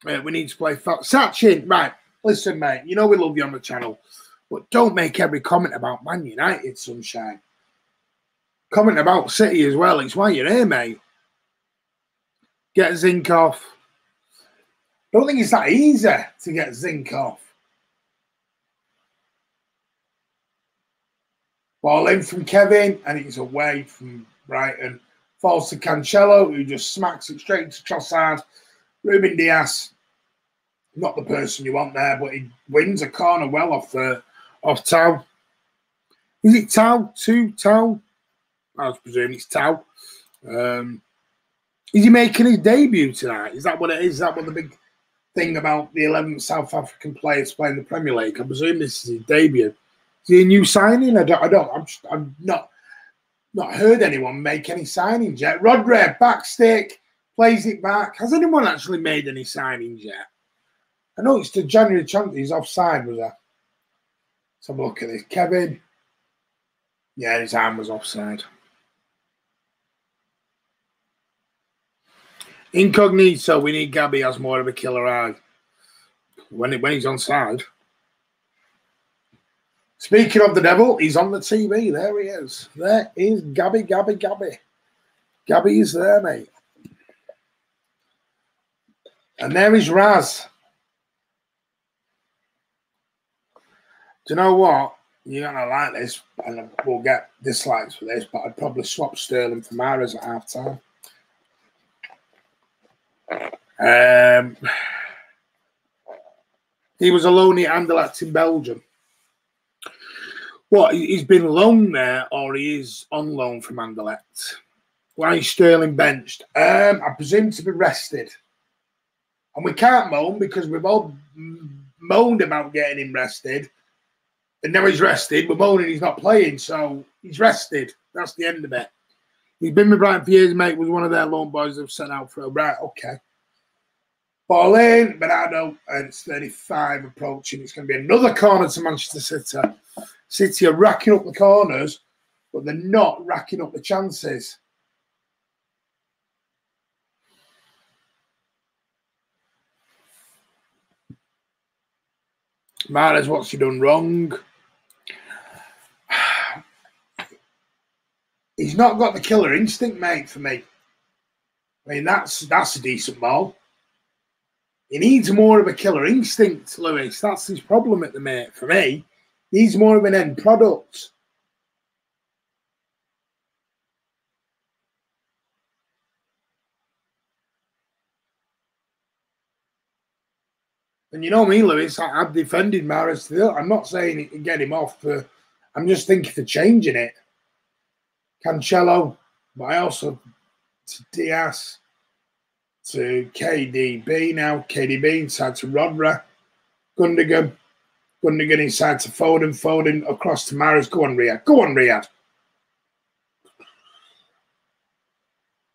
We need to play Sachin. Right. Listen, mate. You know we love you on the channel. But don't make every comment about Man United, sunshine. Comment about City as well. It's why you're here, mate. Get Zinc off. Don't think it's that easy to get Zinc off. Ball in from Kevin, and it's away from Brighton. Falls to Cancelo, who just smacks it straight into Trossard. Ruben Diaz, not the person you want there, but he wins a corner well off Tau. Is it Tau? Tau? I was presuming it's Tau. Is he making his debut tonight? Is that what it is? Is that what the big thing about the 11 South African players playing the Premier League? I presume this is his debut. Is he a new signing? I've not heard anyone make any signings yet. Rodri, back stick, plays it back. Has anyone actually made any signings yet? I know it's the January chance he's offside, was there? Let's have a look at this. Kevin. Yeah, his arm was offside. Incognito, we need Gabby has more of a killer eye. When he's on side. Speaking of the devil, he's on the TV. There he is. There is Gabby. Gabby is there, mate. And there is Raz. Do you know what? You're going to like this, and we'll get dislikes for this, but I'd probably swap Sterling for Mahrez at half-time. He was a loanee at Anderlecht in Belgium. What, he's been loaned there, or he is on loan from Anderlecht? Why is Sterling benched? I presume to be rested. And we can't moan because we've all moaned about getting him rested. And now he's rested. We're moaning he's not playing, so he's rested. That's the end of it. He's been with Brighton for years, mate. Was one of their loan boys they've sent out for a right. Okay. Ball in, Bernardo, and it's 35 approaching. It's going to be another corner to Manchester City. City are racking up the corners, but they're not racking up the chances. Mahrez, what's he done wrong? He's not got the killer instinct, mate, for me. I mean, that's a decent ball. He needs more of a killer instinct, Lewis. That's his problem at the minute. For me, he needs more of an end product. And you know me, Lewis, I've defended Mahrez. I'm not saying it can get him off. I'm just thinking for changing it. Cancelo, but I also to Diaz, to KDB now. KDB inside to Rodra. Gundogan inside to Foden. Foden across to Mahrez. Go on, Riyad. Go on, Riyad.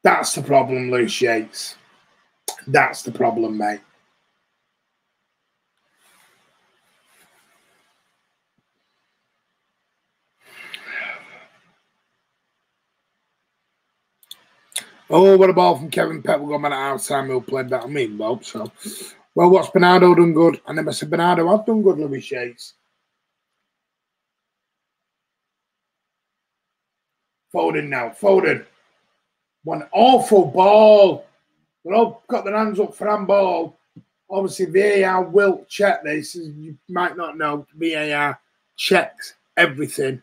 That's the problem, Luce Yates. That's the problem, mate. Oh, what a ball from Kevin Pep. We'll go man at half-time. He'll play better. I mean, Bob. So, well, what's Bernardo done good? I never said Bernardo have done good, Louis Yates. Foden now. Foden. One awful ball. They've all got their hands up for handball. Obviously, VAR will check this. As you might not know, VAR checks everything.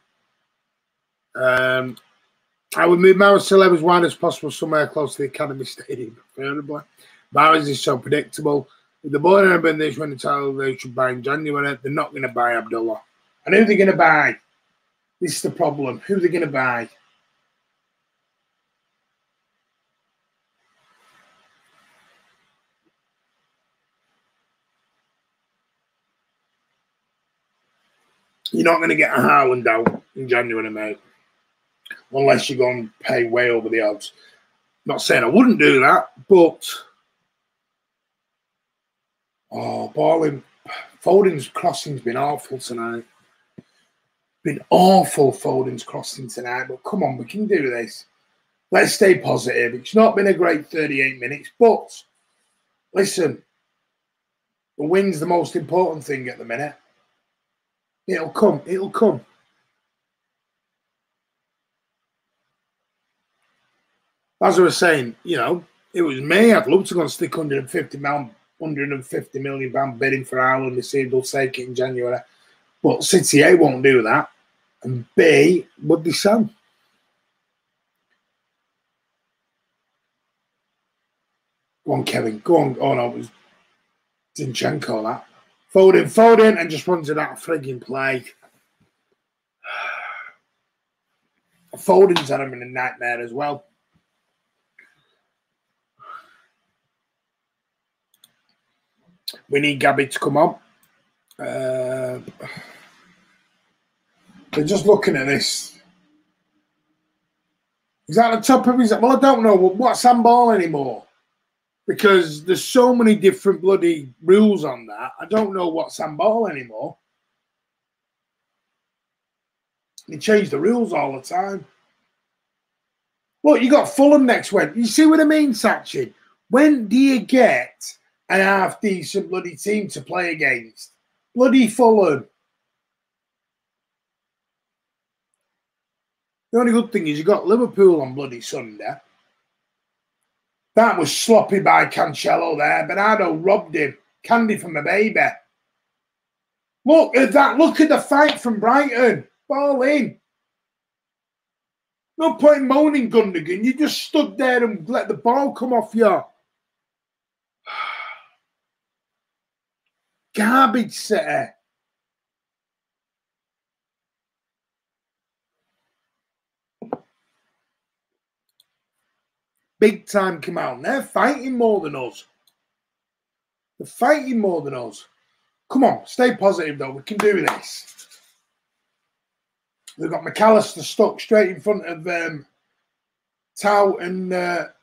I would move Mahrez to as wide as possible somewhere close to the Academy Stadium, preferably. Mahrez is so predictable. If the board have been this when the title they should buy in January, they're not going to buy Abdullah. And who are they going to buy? This is the problem. Who are they going to buy? You're not going to get a Haaland out in January, mate. Unless you're going to pay way over the odds. Not saying I wouldn't do that, but balling. Foden's crossing's been awful tonight. Been awful, Foden's crossing tonight. But come on, we can do this. Let's stay positive. It's not been a great 38 minutes, but listen, the win's the most important thing at the minute. It'll come. It'll come. As I was saying, you know, it was me. I'd love to go and stick £150 million bidding for Ireland. They said they'll take it in January. But City A won't do that. And B, would they sell? Go on, Kevin. Go on. Oh, no, it was Zinchenko, that. Foden, and just runs it out of frigging play. Foden's had him in a nightmare as well. We need Gabby to come on. They're just looking at this. Is that the top of his... Well, I don't know. What's handball anymore? because there's so many different bloody rules on that. I don't know what's handball anymore. They change the rules all the time. Look, you got Fulham next week. You see what I mean, Sachin? When do you get an half-decent bloody team to play against? Bloody Fulham. The only good thing is you got Liverpool on bloody Sunday. That was sloppy by Cancelo there. Bernardo robbed him. Candy from a baby. Look at that. Look at the fight from Brighton. Ball in. No point in moaning, Gundogan. You just stood there and let the ball come off you. Garbage sitter. Big time come out. And they're fighting more than us. They're fighting more than us. Come on, stay positive though. We can do this. They've got McAllister stuck straight in front of Tau and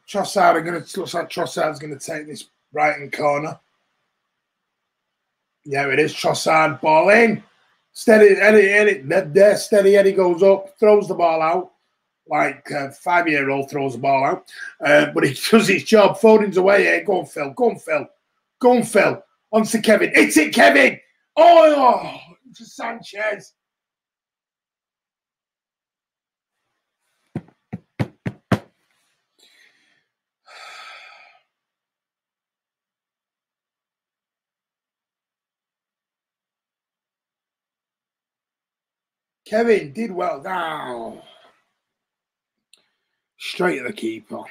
Trossard. Looks like Trossard's going to take this Brighton corner. Yeah, it is. Trossard, ball in. Steady, Eddie. There, steady. Eddie goes up, throws the ball out. Like a 5-year-old throws the ball out. But he does his job. Foden's away here. Go on, Phil. Go on, Phil. Go on, Phil. On to Kevin. Hit it, Kevin. Oh, to Sanchez. Kevin did well. Now, straight at the keeper.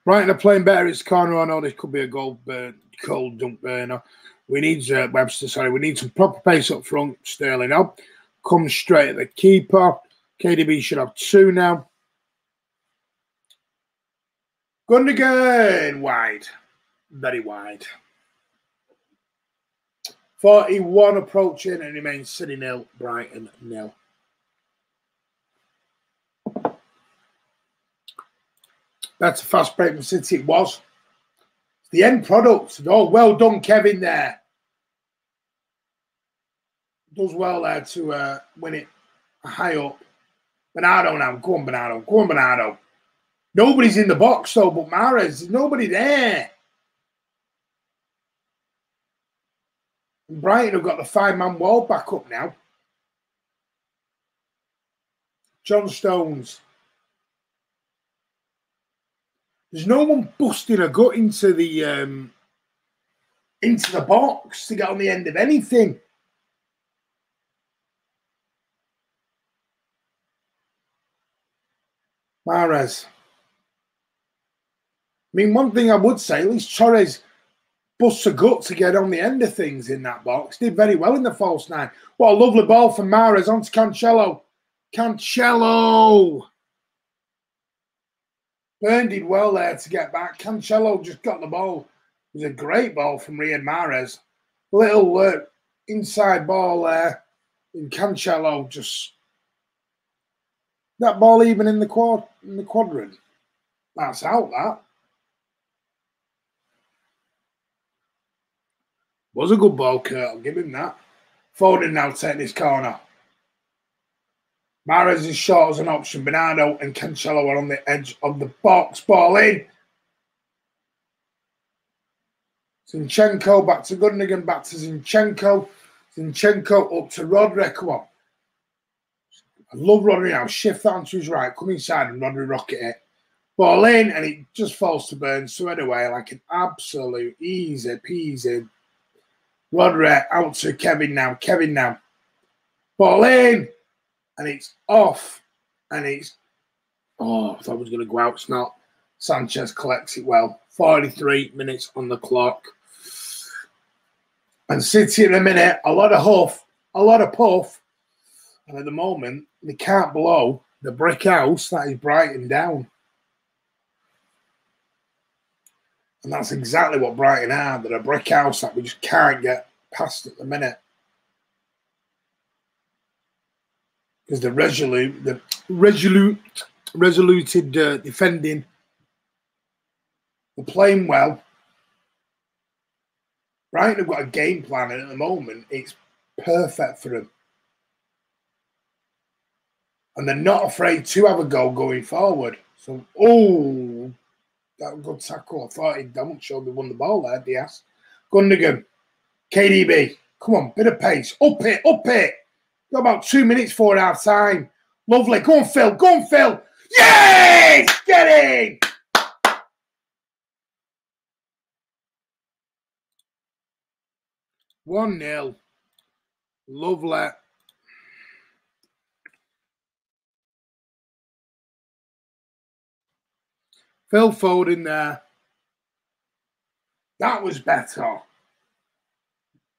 Brighton are playing better. It's corner. I know this could be a cold jump burner. We need Webster. Sorry, we need some proper pace up front. Sterling up. Comes straight at the keeper. KDB should have 2 now. Gundogan wide. Very wide. 41 approaching and remains City 0, Brighton 0. That's a fast break from City. It was. The end product. Oh, well done, Kevin, there. Does well there to win it high up. Bernardo now. Go on, Bernardo. Go on, Bernardo. Nobody's in the box, though, but Mahrez. There's nobody there. And Brighton have got the 5-man wall back up now. John Stones. There's no one busting a gut into the box to get on the end of anything. Mahrez. I mean, one thing I would say, at least Torres busts a gut to get on the end of things in that box. Did very well in the false 9. What a lovely ball from Mahrez onto Cancelo. Cancelo! Burn did well there to get back. Cancelo just got the ball. It was a great ball from Riyad Mahrez. Little inside ball there. And Cancelo just... That ball even in the quadrant. That's out, that. Was a good ball, Kurt. I'll give him that. Foden now taking this corner. Mahrez is short as an option. Bernardo and Cancelo are on the edge of the box. Ball in. Zinchenko back to Gundogan. Back to Zinchenko. Zinchenko up to Rodri. Come on. I love Rodri now. Shift that onto his right. Come inside and Rodri rocket it. Ball in and it just falls to Burn. So anyway, like an absolute easy peasy. Rodri out to Kevin now. Kevin now. Ball in. And it's off. And it's... Oh, I thought it was going to go out. It's not. Sanchez collects it well. 43 minutes on the clock. And City in a minute. A lot of huff. A lot of puff. And at the moment, they can't blow the brick house that is Brighton down. And that's exactly what Brighton are. They're a brick house that we just can't get past at the minute. Because the resoluted defending They're playing well. Brighton have got a game plan, and at the moment, it's perfect for them. And they're not afraid to have a goal going forward. So, oh, that was a good tackle. I thought he'd done. Showed me won the ball there, Diaz. Gundogan, KDB, come on, bit of pace. Up it, up it. Got about 2 minutes for half time. Lovely. Go on, Phil. Go on, Phil. Yes! Get in! One 0. Lovely. Phil Foden there. That was better.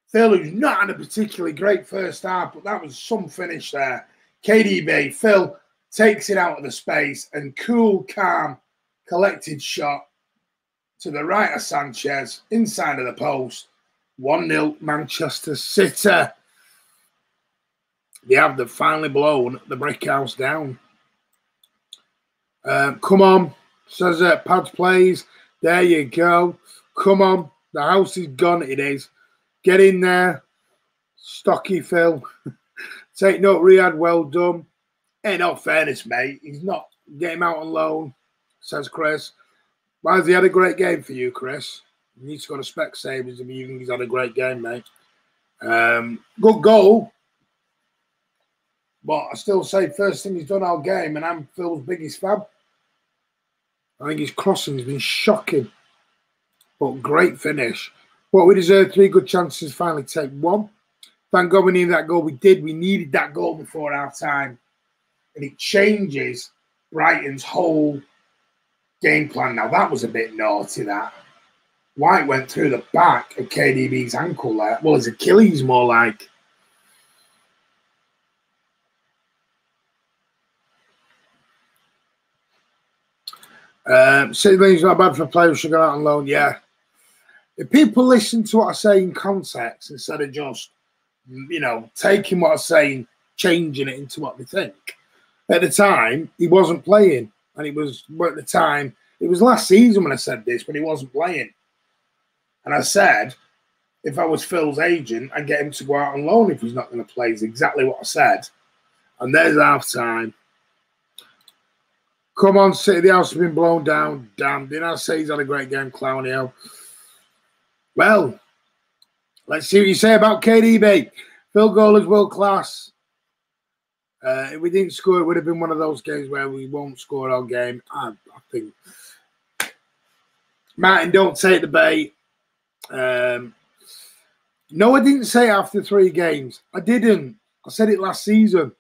Phil, who's not had a particularly great first half, but that was some finish there. KDB, Phil takes it out of the space and cool, calm, collected shot to the right of Sanchez, inside of the post. 1-0 Manchester City. They've finally blown the brick house down. Come on, says Pads Plays. There you go. Come on, the house is gone. It is. Get in there, stocky Phil. Take note, Riyadh. Well done. Ain't no fairness, mate. He's not. Get him out on loan, says Chris. Why has he had a great game for you, Chris? You need to go to Specsavers if you think he's had a great game, mate. Good goal. But I still say first thing he's done all game, and I'm Phil's biggest fan. I think his crossing has been shocking. But great finish. What we deserve, 3 good chances, finally take 1. Thank God we needed that goal. We did. We needed that goal before half time. And it changes Brighton's whole game plan. Now, that was a bit naughty, that. White went through the back of KDB's ankle there. Well, his Achilles, more like. City's not bad for a player who should go out on loan. Yeah. If people listen to what I say in context instead of just, taking what I say and changing it into what they think. At the time, he wasn't playing. And it was last season when I said this, when he wasn't playing. And I said, if I was Phil's agent, I'd get him to go out on loan if he's not going to play. It's exactly what I said. And there's half time. Come on, City, the house has been blown down. Damn, didn't I say he's had a great game, Clownio? Well, let's see what you say about KDB. Phil goal is world class. If we didn't score, it would have been one of those games where we won't score all game. I think. Martin, don't take the bait. No, I didn't say it after 3 games. I didn't. I said it last season.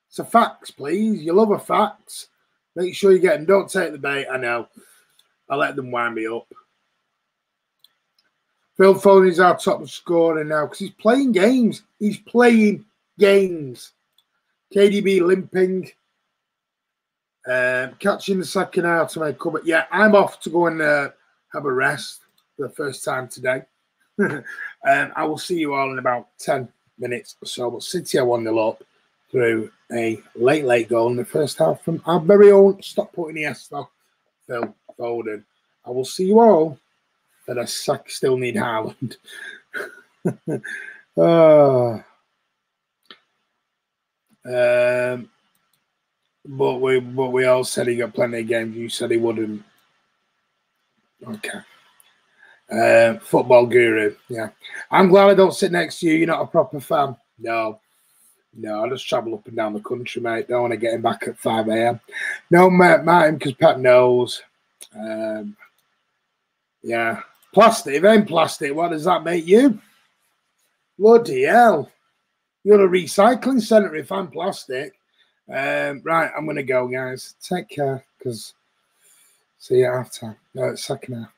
So facts, please. You love a facts. Make sure you get them. Don't take the bait. I know. I let them wind me up. Phil Foden is our top scorer now because he's playing games. He's playing games. KDB limping. Catching the second half to make cover. Yeah, I'm off to go and have a rest for the first time today. I will see you all in about 10 minutes or so. But City are 1-0 up through a late goal in the first half from our very own stop putting Iniesta, Phil Foden. I will see you all. But I still need Haaland. But we all said he got plenty of games. You said he wouldn't. Okay. Football guru. Yeah. I'm glad I don't sit next to you. You're not a proper fan. No, I just travel up and down the country, mate. Don't want to get him back at 5 a.m. No, Martin, because Pep knows. Yeah. Plastic. If I'm plastic, what does that make you? Bloody hell. You're a recycling centre if I'm plastic. Right, I'm going to go, guys. Take care, because see you at halftime. No, second half.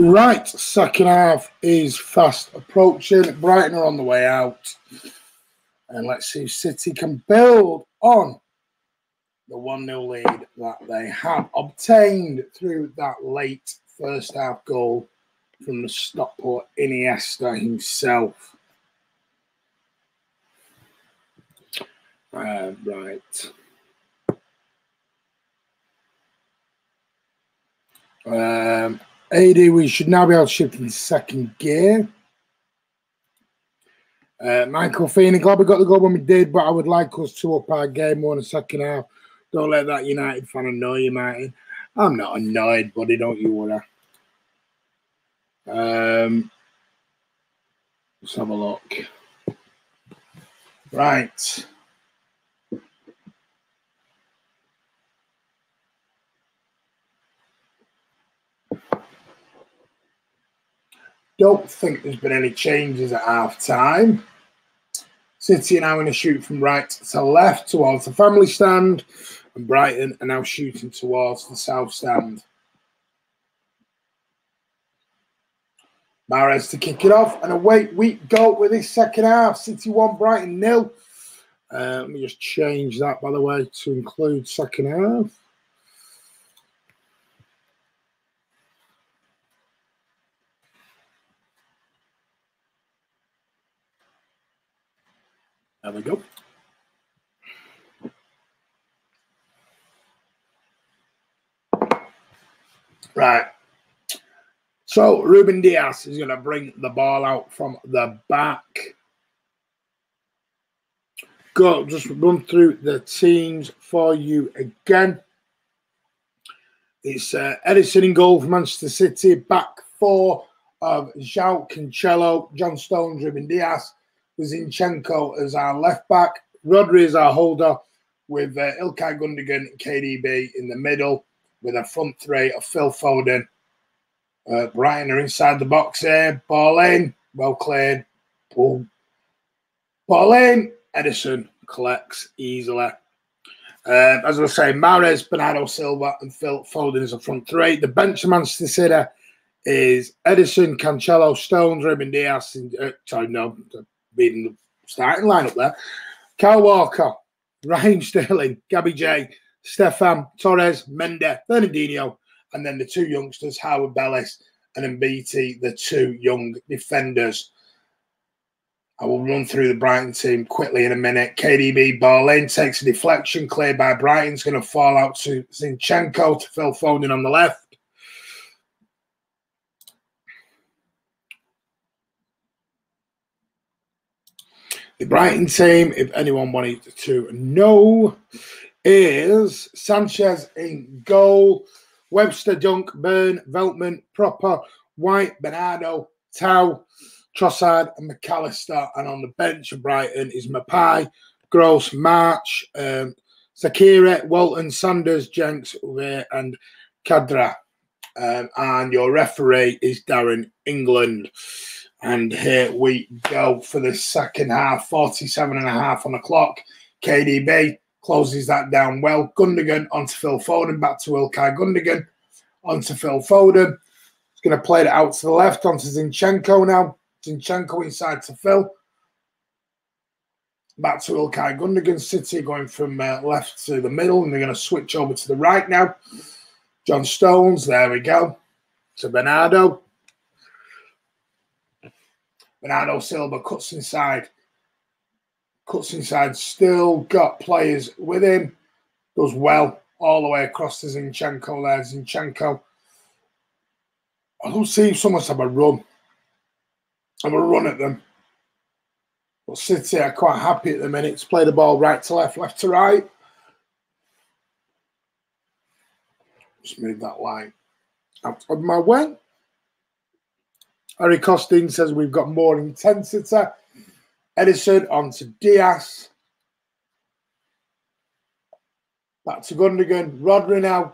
Right, second half is fast approaching. Brighton are on the way out. And let's see if City can build on the 1-0 lead that they have obtained through that late first half goal from the Stockport Iniesta himself. Right. AD, we should now be able to shift into second gear. Michael Feeney, glad we got the goal when we did, but I would like us to up our game more in the second half. Don't let that United fan annoy you, Martin. I'm not annoyed, buddy. Don't you worry. Let's have a look. Right. Don't think there's been any changes at half time. City are now going to shoot from right to left towards the family stand, and Brighton are now shooting towards the south stand. Mahrez to kick it off, and away we go with this second half. City 1, Brighton 0. Let me just change that, by the way, to include second half. There we go. Right. So Ruben Diaz is going to bring the ball out from the back. Go, just run through the teams for you again. It's Edison in goal for Manchester City. Back four of João Cancelo, John Stones, Ruben Diaz, Zinchenko as our left back. Rodri as our holder, with Ilkay Gundogan and KDB in the middle, with a front three of Phil Foden. Brighton are inside the box here. Ball in, well cleared. Boom. Ball in. Edison collects easily. As I was saying, Mahrez, Bernardo Silva, and Phil Foden as a front three. The bench of Manchester City is Edison, Cancelo, Stones, Ruben Diaz. Being the starting lineup there. Kyle Walker, Raheem Sterling, Gabby J, Stefan, Torres, Mendes, Fernandinho, and then the two youngsters, Howard Bellis and Mbiti, the two young defenders. I will run through the Brighton team quickly in a minute. KDB ball in, takes a deflection, cleared by Brighton. It's going to fall out to Zinchenko, to Phil Foden on the left. The Brighton team, if anyone wanted to know, is Sanchez in goal, Webster, Dunk, Byrne, Veltman, Proper, White, Bernardo, Tau, Trossard and McAllister. And on the bench of Brighton is Mapai, Gross, March, Zakira, Walton, Sanders, Jenks, Uwe, and Kadra. And your referee is Darren England. And here we go for the second half, 47.5 on the clock. KDB closes that down well. Gundogan onto Phil Foden, back to Ilkay Gundogan, onto Phil Foden. He's going to play it out to the left, onto Zinchenko now. Zinchenko inside to Phil. Back to Ilkay Gundogan. City going from left to the middle, and they're going to switch over to the right now. John Stones, there we go. To Bernardo. Bernardo Silva cuts inside. Still got players with him. Does well all the way across to Zinchenko there. Zinchenko. I don't see if someone's have a run. Have a run at them. But City are quite happy at the minute to play the ball right to left, left to right. Just move that line out of my way. Harry Costin says we've got more intensity. Edison onto Diaz. Back to Gundogan. Rodri now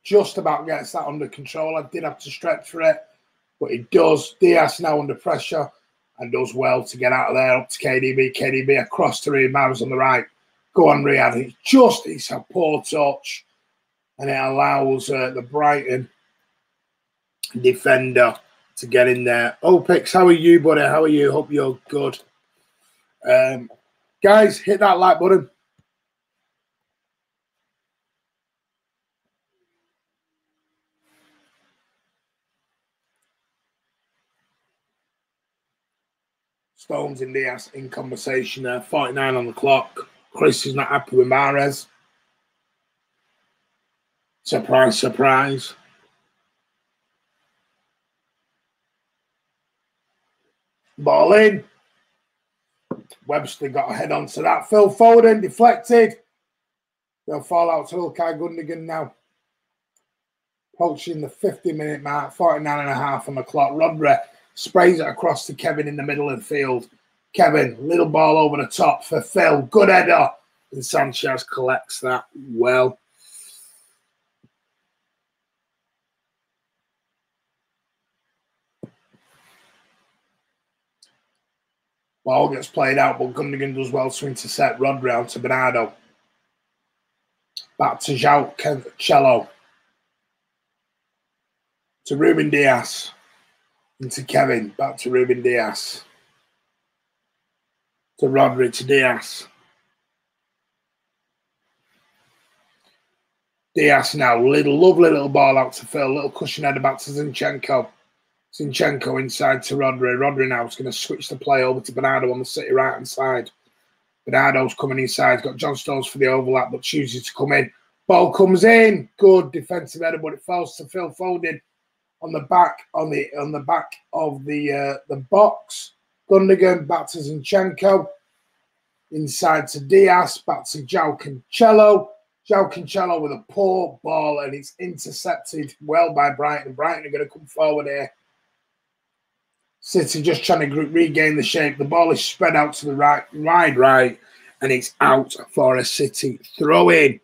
just about gets that under control. I did have to stretch for it, but he does. Diaz now under pressure and does well to get out of there. Up to KDB. KDB across to Riyad Mahrez on the right. Go on, Riyad. It's a poor touch, and it allows the Brighton defender to get in there. Opix, how are you, buddy? How are you? Hope you're good. Guys, hit that like button. Stones and Diaz in conversation there. 49 on the clock. Chris is not happy with Mahrez. Surprise, surprise. Ball in. Webster got a head onto that. Phil Foden deflected. They'll fall out to Ilkay Gundogan now. Approaching the 50-minute mark. 49.5 on the clock. Rodri sprays it across to Kevin in the middle of the field. Kevin, little ball over the top for Phil. Good header. And Sanchez collects that well. Ball gets played out, but Gundogan does well to intercept. Rodri out to Bernardo. Back to João Cancelo. To Ruben Diaz. Into Kevin. Back to Ruben Diaz. To Rodri, to Diaz. Diaz now. Lovely little ball out to Phil. Little cushion header back to Zinchenko. Zinchenko inside to Rodri. Rodri now is going to switch the play over to Bernardo on the City right-hand side. Bernardo's coming inside. He's got John Stones for the overlap, but chooses to come in. Ball comes in. Good defensive header, but it falls to Phil Foden on the back of the box. Gundogan back to Zinchenko. Inside to Diaz. Back to João Cancelo. João Cancelo with a poor ball, and it's intercepted well by Brighton. Brighton are going to come forward here. City just trying to regain the shape. The ball is spread out to the wide right, and it's out for a City throw-in.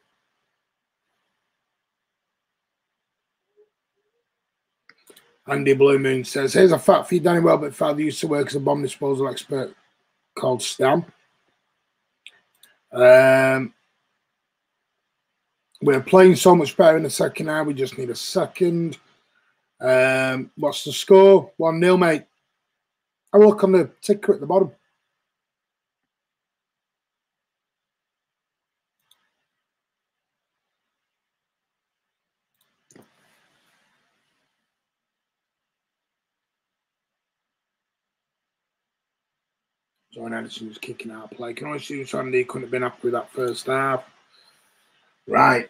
Andy Blue Moon says, here's a fact for you, Danny Welbeck. Father used to work as a bomb disposal expert called Stam. We're playing so much better in the second half. We just need a second. What's the score? 1-0, mate. Have a look on the ticker at the bottom. John Anderson was kicking out of play. Can only see Sandy couldn't have been happy with that first half. Right.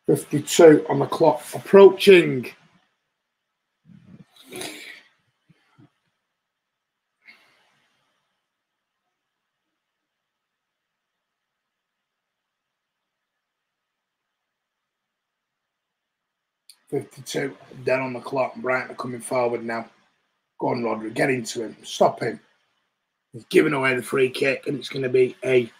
52 on the clock. Approaching. $52 dead on the clock. Brighton are coming forward now. Go on, Rodri. Get into him. Stop him. He's giving away the free kick, and it's going to be a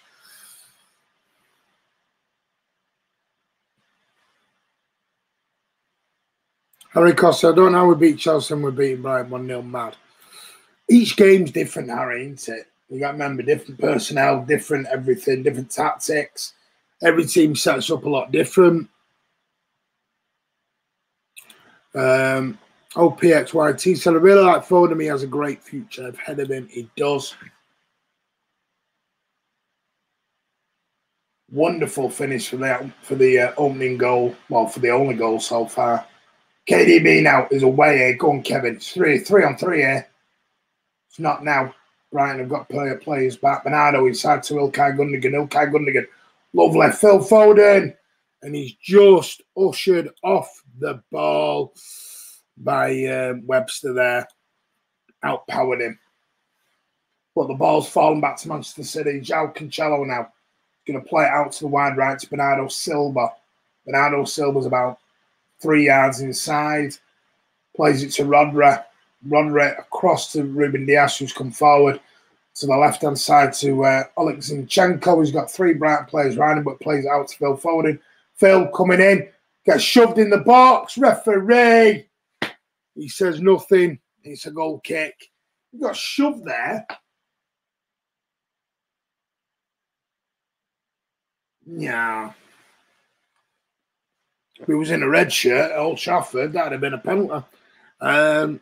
Harry Costa. I don't know how we beat Chelsea and we beat Brighton 1-0 mad. Each game's different, Harry, isn't it? You got to remember, different personnel, different everything, different tactics. Every team sets up a lot different. OPXYT said, I really like Foden. He has a great future ahead of him. He does. Wonderful finish for the opening goal. Well, for the only goal so far. KDB now is away here. Go on, Kevin. It's 3-on-3 here. It's not now. Brighton have got players back. Bernardo inside to Ilkay Gundogan. Ilkay Gundogan. Lovely. Phil Foden. And he's just ushered off the ball by Webster there. Outpowered him. But the ball's fallen back to Manchester City. João Cancelo now. Going to play it out to the wide right to Bernardo Silva. Bernardo Silva's about 3 yards inside. Plays it to Rodri. Rodri across to Ruben Diaz, who's come forward to the left-hand side to Alex Zinchenko, who's got 3 Brighton players around him, but plays it out to Phil Foden. Phil coming in, gets shoved in the box. Referee. He says nothing. It's a goal kick. He got shoved there. Yeah. If he was in a red shirt at Old Trafford, that'd have been a penalty. Rani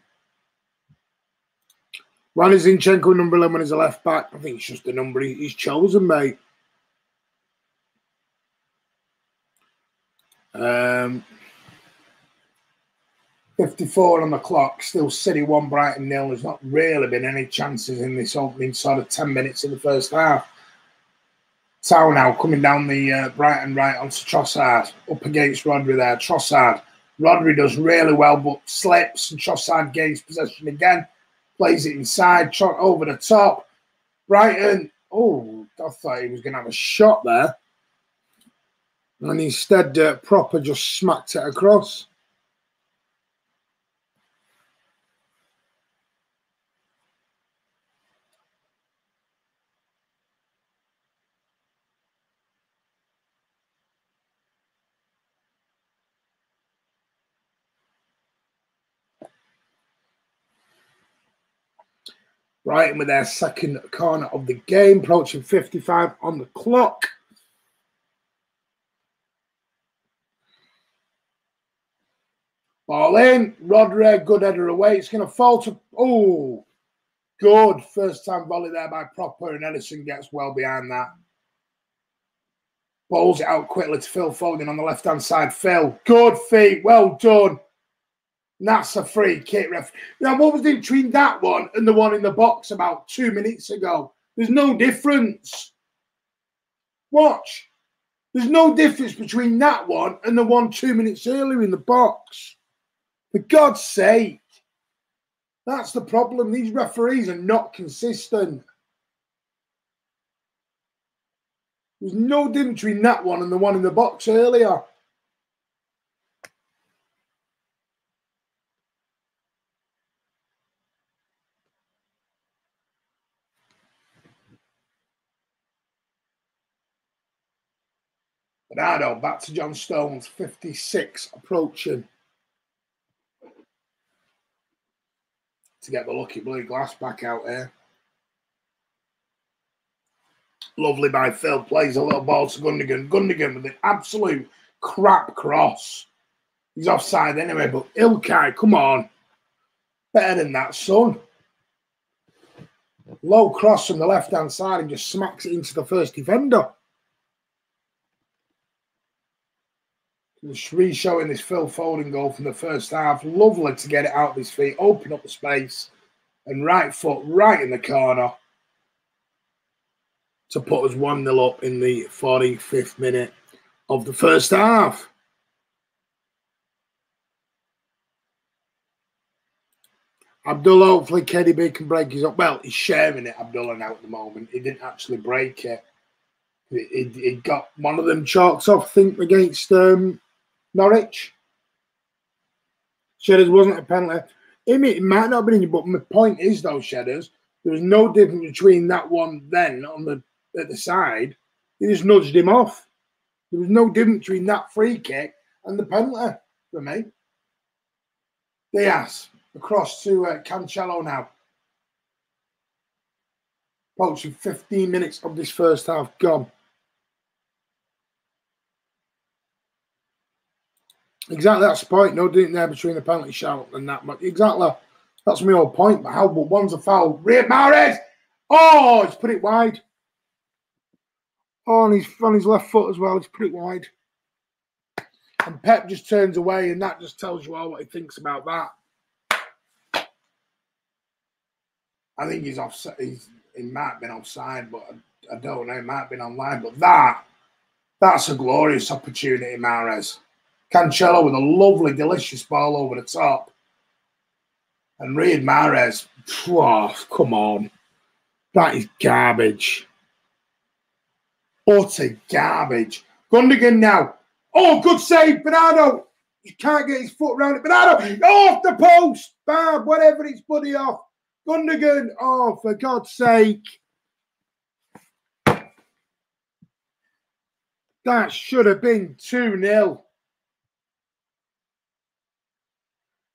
Zinchenko, number 11, is a left back. I think it's just the number he's chosen, mate. 54 on the clock, still City 1, Brighton 0. There's not really been any chances in this opening sort of 10 minutes in the first half. Tau now coming down the Brighton right onto Trossard, up against Rodri there. Trossard. Rodri does really well, but slips, and Trossard gains possession again. Plays it inside, over the top. Brighton, oh, I thought he was going to have a shot there. And instead, Proper just smacked it across. Brighton with their second corner of the game, approaching 55 on the clock. Ball in, Rodri, good header away. It's going to fall to, oh, good first time volley there by Proper, and Edison gets well behind that. Bowls it out quickly to Phil Foden on the left-hand side. Phil, good feet, well done. And that's a free kick, ref. Now, what was the between that one and the one in the box about 2 minutes ago? There's no difference. Watch. There's no difference between that one and the one 2 minutes earlier in the box. For God's sake. That's the problem. These referees are not consistent. There's no difference between that one and the one in the box earlier. Bernardo back to John Stones, 56 approaching. To get the lucky blue glass back out here. Lovely by Phil. Plays a little ball to Gundogan. Gundogan with an absolute crap cross. He's offside anyway, but Ilkay, come on. Better than that, son. Low cross from the left-hand side and just smacks it into the first defender. Just re-showing this Phil Foden goal from the first half. Lovely to get it out of his feet, open up the space, and right foot right in the corner to put us 1-0 up in the 45th minute of the first half. Abdullah, hopefully KDB can break his up. Well, he's sharing it, Abdullah, now at the moment. He didn't actually break it. He got one of them chalks off, I think, against Norwich. Shedders wasn't a penalty. It might not have been in you, but my point is, though, Shedders, there was no difference between that one then at the side. He just nudged him off. There was no difference between that free kick and the penalty for me. Diaz across to Cancelo now. Approaching 15 minutes of this first half gone. Exactly, that's the point. No difference there between the penalty shout and that. Exactly. That's my whole point. But how? But one's a foul. Riyad Mahrez. Oh, he's put it wide. Oh, and he's on his left foot as well. He's put it wide. And Pep just turns away, and that just tells you all what he thinks about that. I think he's offside. He might have been offside, but I don't know. He might have been online. But that's a glorious opportunity, Mahrez. Cancelo with a lovely, delicious ball over the top. And Riyad Mahrez, oh, come on. That is garbage. Utter garbage. Gundogan now. Oh, good save, Bernardo. He can't get his foot around it. Bernardo, off the post. Bam, whatever, it's bloody off. Gundogan, oh, for God's sake. That should have been 2-0.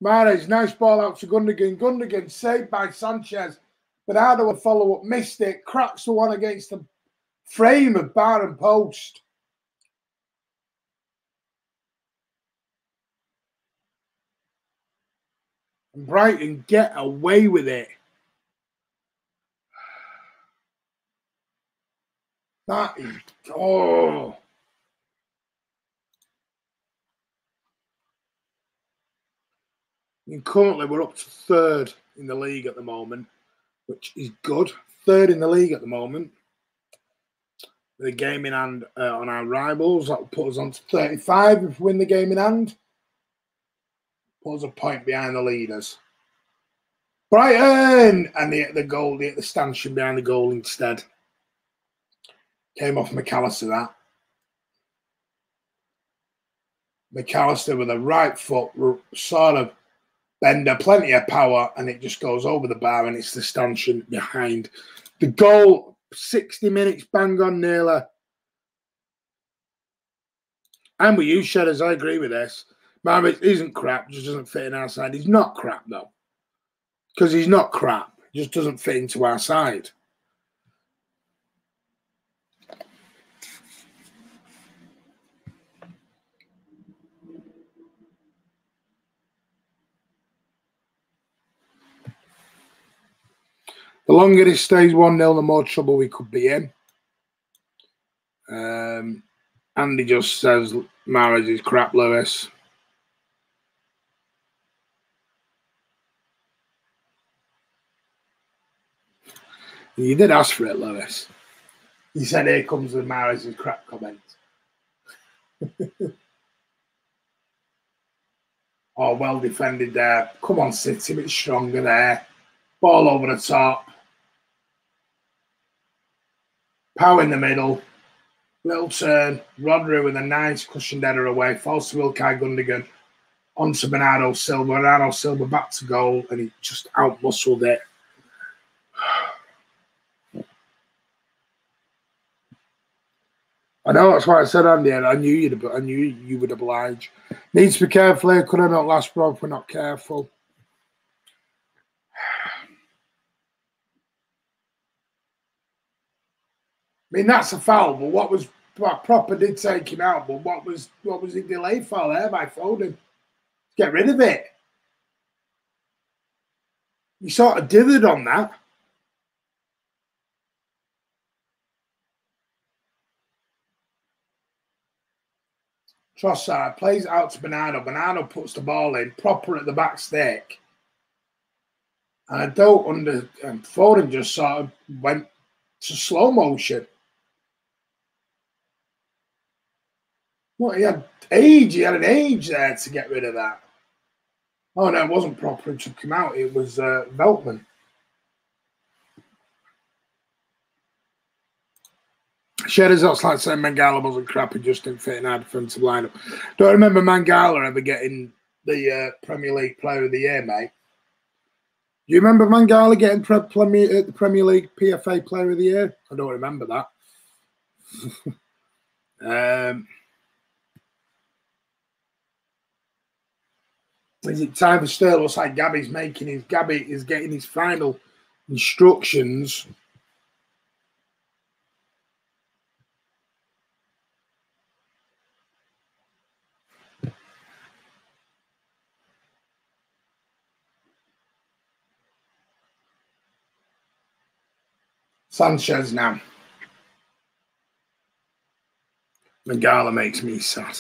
Mahrez, nice ball out to Gundogan. Gundogan saved by Sanchez. Bernardo will follow up, missed it, cracks the one against the frame of bar and post. And Brighton get away with it. That is, oh. I mean, currently we're up to 3rd in the league at the moment, which is good. 3rd in the league at the moment. With a game in hand on our rivals, that will put us on to 35 if we win the game in hand. Put us a point behind the leaders. Brighton! And they hit the goal, they hit the stanchion behind the goal instead. Came off McAllister, that. McAllister with a right foot, sort of bender, plenty of power, and it just goes over the bar, and it's the stanchion behind. The goal, 60 minutes, bang on nearly. And with you, Shedders, I agree with this. Marmot isn't crap, just doesn't fit in our side. He's not crap, though. Because he's not crap. He just doesn't fit into our side. The longer this stays 1-0, the more trouble we could be in. Andy just says Mahrez is crap, Lewis. You did ask for it, Lewis. You said, here comes the Mahrez is crap comment. Oh, well defended there. Come on, City, a bit stronger there. Ball over the top. Power in the middle. Little turn. Rodri with a nice cushioned header away. Falls to Ilkay Gundogan. On to Bernardo Silva. Bernardo Silva back to goal. And he just out-muscled it. I know, that's why I said, Andy. I knew you would oblige. Needs to be careful here. Could have not last, bro, if we're not careful. I mean, that's a foul, but what was proper did take him out, but what was it delayed foul there by Foden? Get rid of it. You sort of dithered on that. Trossard plays it out to Bernardo. Bernardo puts the ball in proper at the back stick. And I don't Foden just sort of went to slow motion. What, he had an age there to get rid of that. Oh, no, it wasn't proper and took him out. It was Veltman. Shedders, that's like saying Mangala wasn't crap, he just didn't fit in our defensive lineup. Don't remember Mangala ever getting the Premier League Player of the Year, mate. Do you remember Mangala getting the Premier League PFA Player of the Year? I don't remember that. Is it time for Sterling? Looks like Gabby is getting his final instructions. Sanchez now. Mangala makes me sad.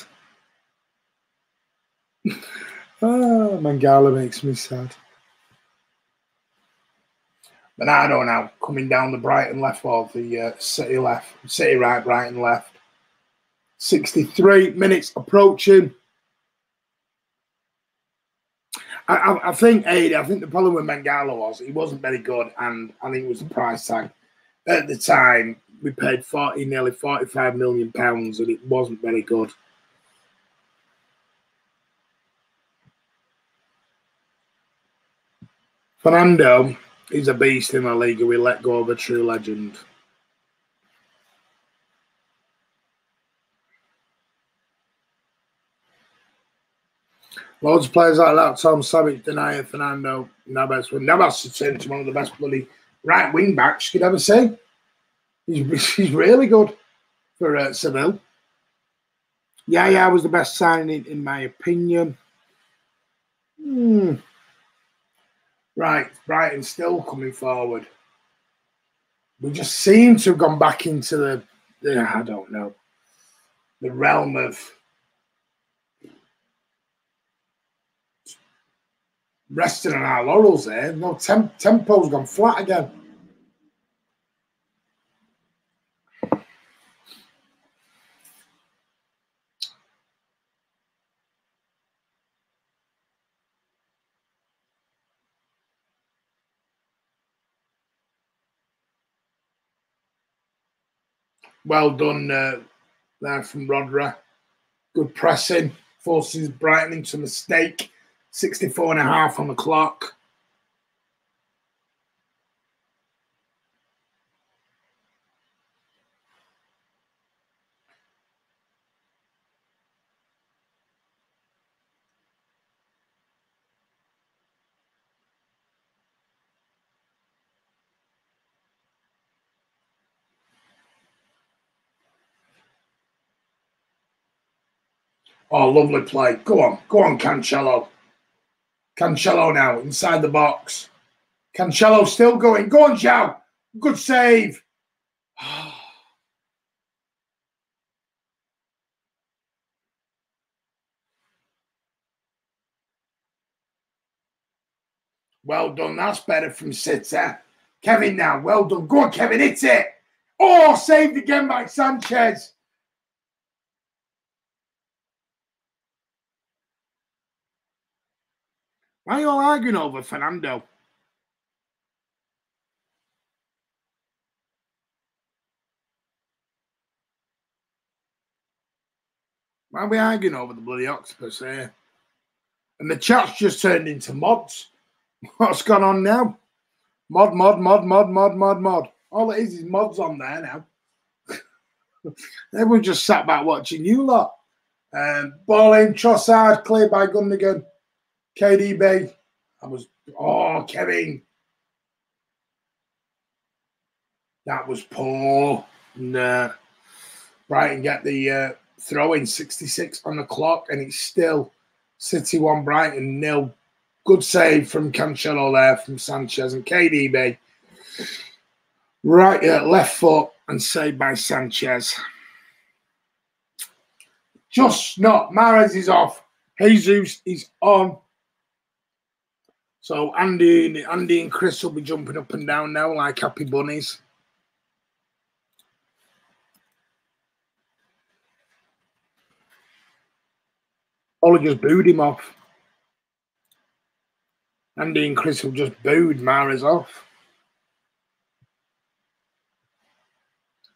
Oh, Mangala makes me sad. Bernardo now coming down the Brighton left wall, the City left, City right, Brighton left. 63 minutes approaching. I think the problem with Mangala was he wasn't very good, and I think it was the price tag. At the time, we paid nearly £45 million, and it wasn't very good. Fernando is a beast in La Liga. We let go of a true legend. Loads of players like that. Tom Savic, Denayer, Fernando, Navas. Navas has turned into one of the best bloody right wing backs you could ever see. He's really good for Seville. Yeah, was the best signing in my opinion. Right, Brighton still coming forward. We just seem to have gone back into the I don't know, the realm of resting on our laurels there. No, tempo's gone flat again. Well done there from Rodra. Good pressing. Forces Brighton into a mistake. 64.5 on the clock. Oh, lovely play. Go on, Cancelo. Cancelo now, inside the box. Cancelo still going. Go on, João. Good save. Well done. That's better from City. Kevin now. Well done. Go on, Kevin. Hit it. Oh, saved again by Sanchez. Why are you all arguing over Fernando? Why are we arguing over the bloody octopus here? And the chat's just turned into mods. What's gone on now? Mod. All it is mods on there now. Everyone just sat back watching you lot. Ball in, Trossard, cleared by Gundogan. KDB. Kevin. That was poor. And Brighton get the throw in, 66 on the clock, and it's still City 1, Brighton 0. Good save from Cancelo there, from Sanchez and KDB. Right, left foot, and saved by Sanchez. Just not. Mahrez is off. Jesus is on. So Andy and Chris will be jumping up and down now like happy bunnies. Ollie just booed him off. Andy and Chris have just booed Mahrez off.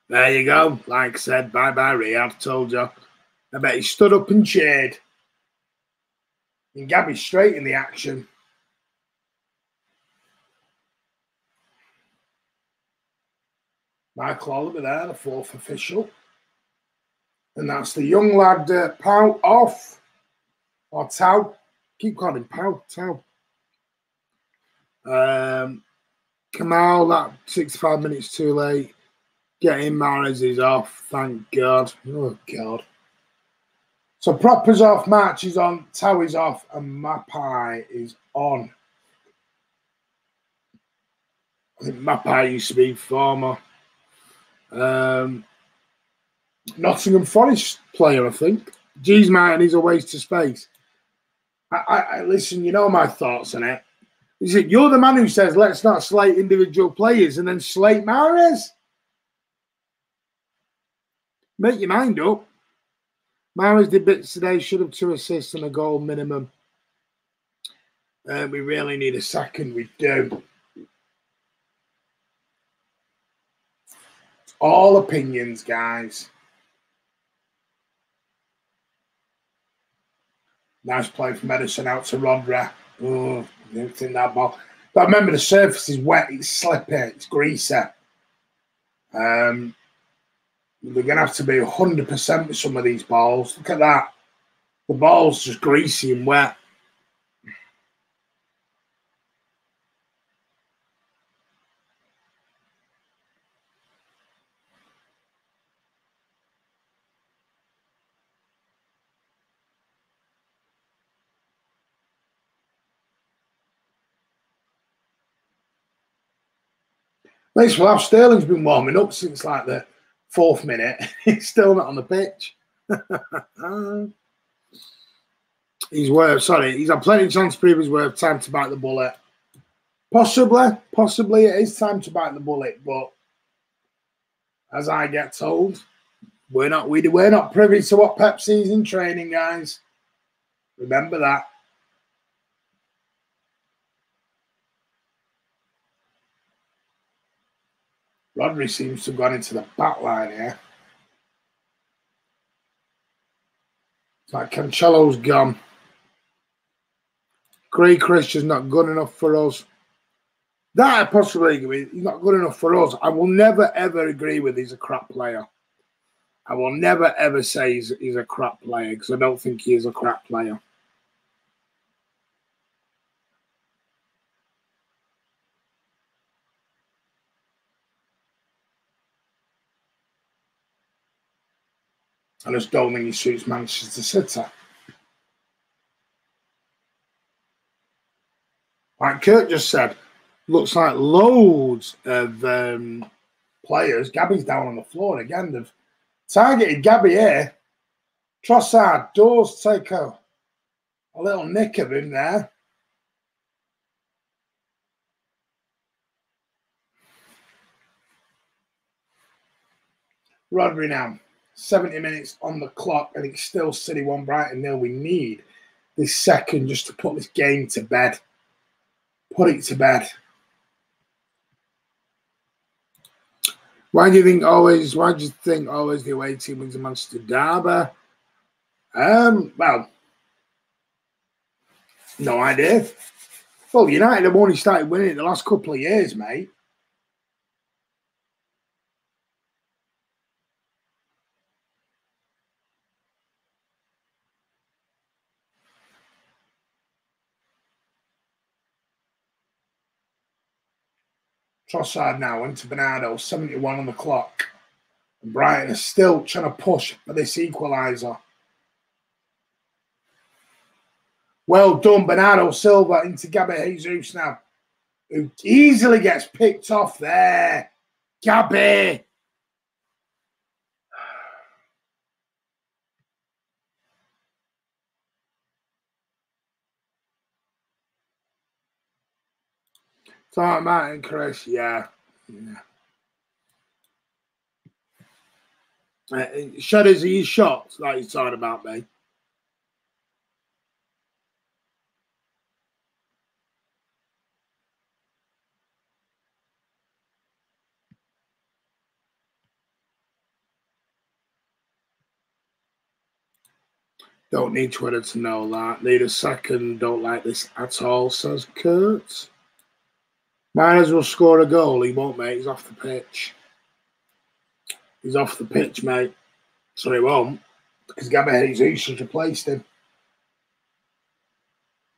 There you go. Like I said, bye-bye, Riyadh. Told you. I bet he stood up and cheered. And Gabby straight in the action. Michael Oliver there, the fourth official. And that's the young lad, Pau off. Or Tau. Keep calling him Pau. Tau. Kamal, that 65 minutes too late. Getting Mahrez is off. Thank God. Oh, God. So Proper's off, March is on, Tau is off, and Mapai is on. I think Mapai used to be former Nottingham Forest player, I think. Geez, Martin, he's a waste of space. I listen, you know my thoughts on it. Is it you're the man who says let's not slate individual players and then slate Mahrez? Make your mind up. Mahrez did bits today, should have 2 assists and a goal minimum. We really need a second, we do. All opinions, guys. Nice play from Edison out to Rodra. Oh, I didn't think that ball. But remember, the surface is wet, it's slippy, it's greasy. They're going to have to be 100% with some of these balls. Look at that. The ball's just greasy and wet. Makes well, Sterling's been warming up since like the 4th minute. He's still not on the pitch. He's had plenty of chance to prove his worth. Time to bite the bullet. Possibly it is time to bite the bullet, but as I get told, we're not privy to what Pep sees in training, guys. Remember that. Rodri seems to have gone into the back line here. It's like Cancelo's gone. Craig Christian's not good enough for us. That I possibly agree with. He's not good enough for us. I will never, ever agree with he's a crap player. I will never, ever say he's a crap player because I don't think he is a crap player. I just don't think he suits Manchester City. Like Kurt just said, looks like loads of players. Gabby's down on the floor again. They've targeted Gabby here. Trossard does take a little nick of him there. Rodri now. 70 minutes on the clock, and it's still City 1, Brighton 0. We need this second just to put this game to bed. Put it to bed. Why do you think always the away team wins the Manchester derby? Well, no idea. Well, United have only started winning it the last couple of years, mate. Trossard now into Bernardo, 71 on the clock. And Brighton are still trying to push for this equaliser. Well done, Bernardo Silva into Gabby Jesus now, who easily gets picked off there. Gabby. Talking about it, Chris, yeah. Shudders, are you shocked like you're talking about me? Don't need Twitter to know that. Need a second. Don't like this at all, says Kurt. Might as well score a goal. He won't, mate. He's off the pitch. He's off the pitch, mate. So he won't, because Gabby Jesus has replaced him.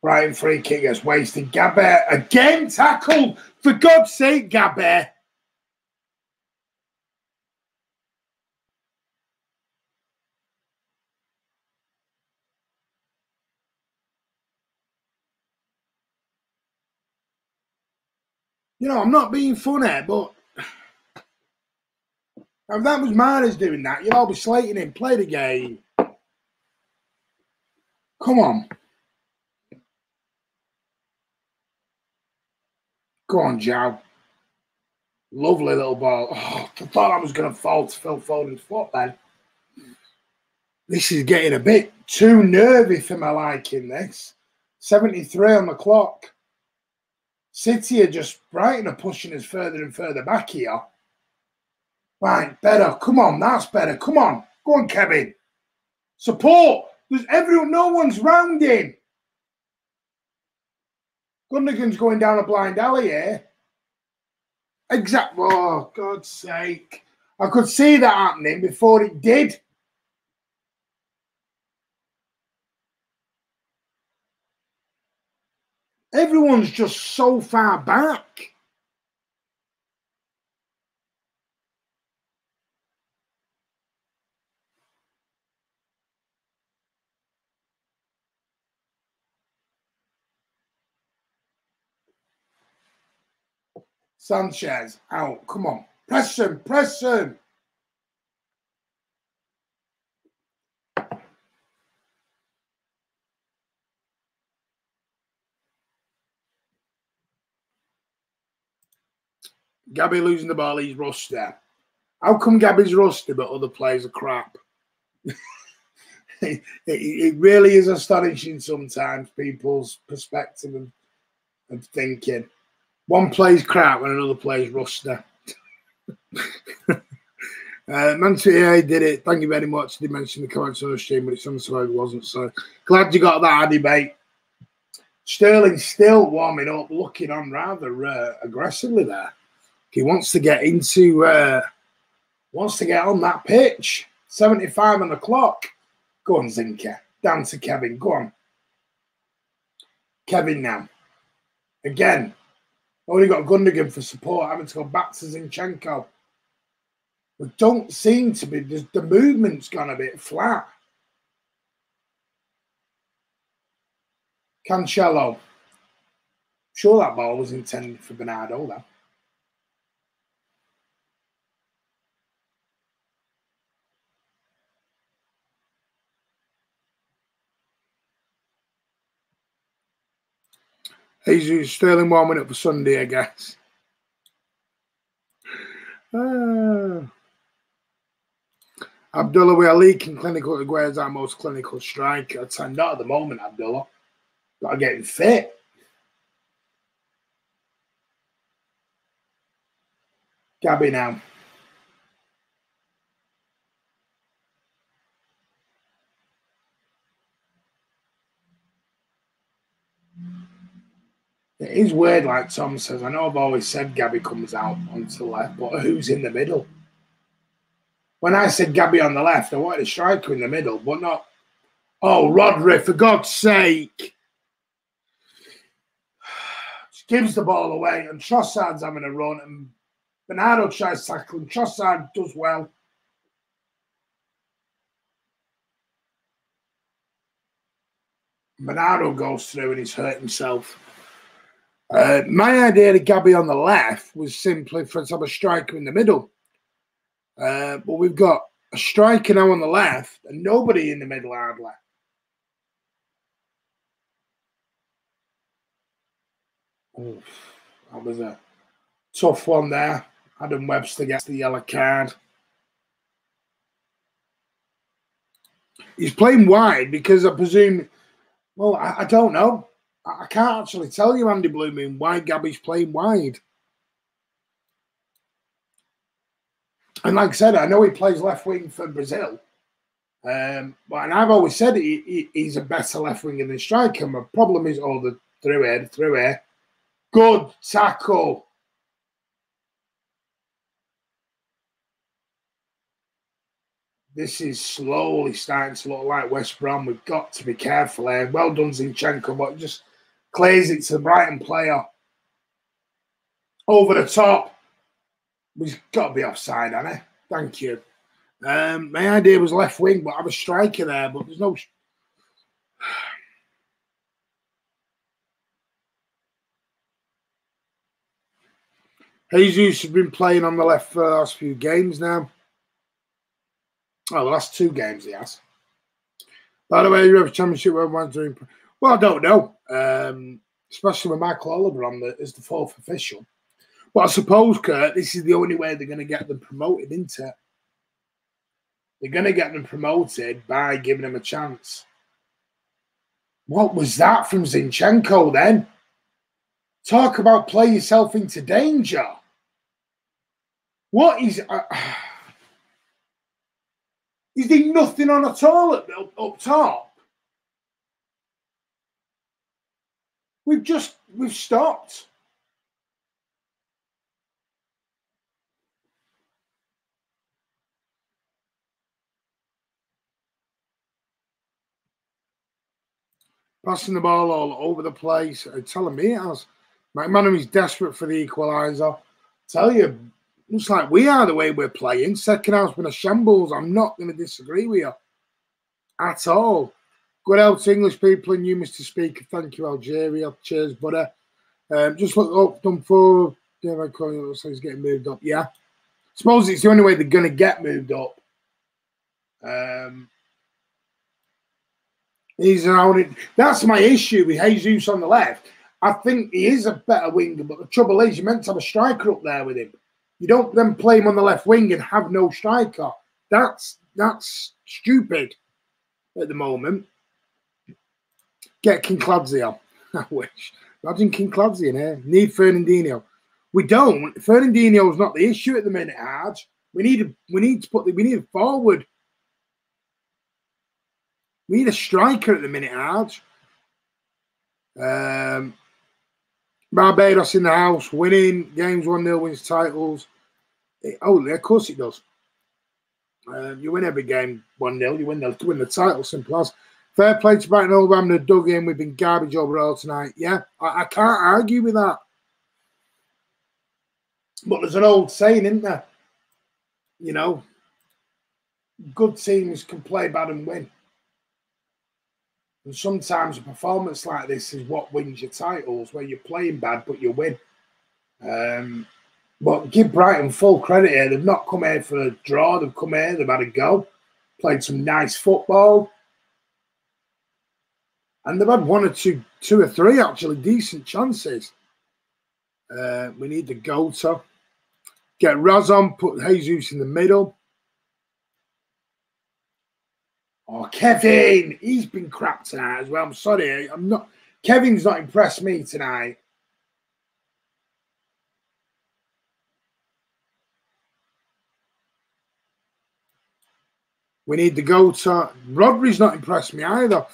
Brighton free kick gets wasted. Gabby again tackled. For God's sake, Gabby. You know, I'm not being funny, but if that was Mahrez doing that, you'd all be slating him. Play the game. Come on. Go on, Joe. Lovely little ball. Oh, I thought I was going to fall to Phil Foden's foot then. This is getting a bit too nervy for my liking, this. 73 on the clock. City are just Brighton are pushing us further and further back here. Right, better. Come on, that's better. Come on. Go on, Kevin. Support. There's everyone, no one's rounding. Gundogan's going down a blind alley here. Exactly. Oh, God's sake. I could see that happening before it did. Everyone's just so far back. Sanchez out. Come on. Press him. Press him. Gabby losing the ball. He's rusty. How come Gabby's rusty but other players are crap? It really is astonishing sometimes, people's perspective of thinking. One plays crap and another plays rusty. Manchester did it. Thank you very much. They mentioned the comments on the stream, but it's on the it wasn't. So glad you got that, debate. Sterling still warming up, looking on rather aggressively there. He wants to get into, wants to get on that pitch. 75 on the clock. Go on, Zinke. Down to Kevin. Go on. Kevin now. Again. Only got Gundogan for support. Having to go back to Zinchenko. We don't seem to be. The movement's gone a bit flat. Cancelo. Sure that ball was intended for Bernardo, though. Jesus, Sterling warming up for Sunday, I guess. Abdullah, we are leaking clinical. Where's our most clinical striker? Not at the moment, Abdullah. Got to get him fit. Gabby now. It is weird, like Tom says. I know I've always said Gabby comes out onto the left, but who's in the middle? When I said Gabby on the left, I wanted a striker in the middle, but not. Oh, Rodri, for God's sake. Just gives the ball away, and Trossard's having a run, and Bernardo tries to tackle him. Trossard does well. Bernardo goes through and he's hurt himself. My idea of Gabby on the left was simply for us to have a striker in the middle. But we've got a striker now on the left and nobody in the middle hardly. Oof, that was a tough one there. Adam Webster gets the yellow card. He's playing wide because I presume, well, I don't know. I can't actually tell you, Andy Blooming, why Gabby's playing wide. And like I said, I know he plays left wing for Brazil. And I've always said he's a better left winger than striker. My problem is, the through here. Good tackle. This is slowly starting to look like West Brom. We've got to be careful here. Well done, Zinchenko, but just clears it to the Brighton player. Over the top. We've got to be offside, hasn't he? Thank you. My idea was left wing, but I have a striker there, but there's no... Jesus has been playing on the left for the last few games now. Oh, the last 2 games he has. By the way, you have a championship where everyone's doing... Well, I don't know. Especially with Michael Oliver on as the 4th official. But I suppose, Kurt, this is the only way they're going to get them promoted, isn't it? They're going to get them promoted by giving them a chance. What was that from Zinchenko then? Talk about play yourself into danger. What is... He's doing nothing on at all up top. We've stopped. Passing the ball all over the place. Telling me it has. McManaman is desperate for the equaliser. Tell you, looks like we are the way we're playing. Second half's been a shambles. I'm not going to disagree with you at all. Good out to English people and you, Mr. Speaker. Thank you, Algeria. Cheers, buddy. Just look up, done for Yeah, like looks like he's getting moved up. Yeah. Suppose it's the only way they're going to get moved up. That's my issue with Jesus on the left. I think he is a better winger, but the trouble is, you're meant to have a striker up there with him. You don't then play him on the left wing and have no striker. That's stupid at the moment. Get King Clancy on. I wish. Imagine King Clancy in here. Need Fernandinho. We don't. Fernandinho's not the issue at the minute, Harge. We need a forward. We need a striker at the minute, Harge. Barbados in the house, winning games 1-0, wins titles. Of course it does. You win every game 1-0. You win the title, simple as. Fair play to Brighton and Hove Albion, dug in. We've been garbage overall tonight. Yeah, I can't argue with that. But there's an old saying, isn't there? You know, good teams can play bad and win. And sometimes a performance like this is what wins your titles, where you're playing bad but you win. But give Brighton full credit here. They've not come here for a draw. They've come here, they've had a go, played some nice football. And they've had one or two or three actually decent chances. We need the goal to get Raz on, put Jesus in the middle. Oh, Kevin, he's been crap tonight as well. I'm sorry, Kevin's not impressed me tonight. We need the goal to. Rodri's not impressed me either.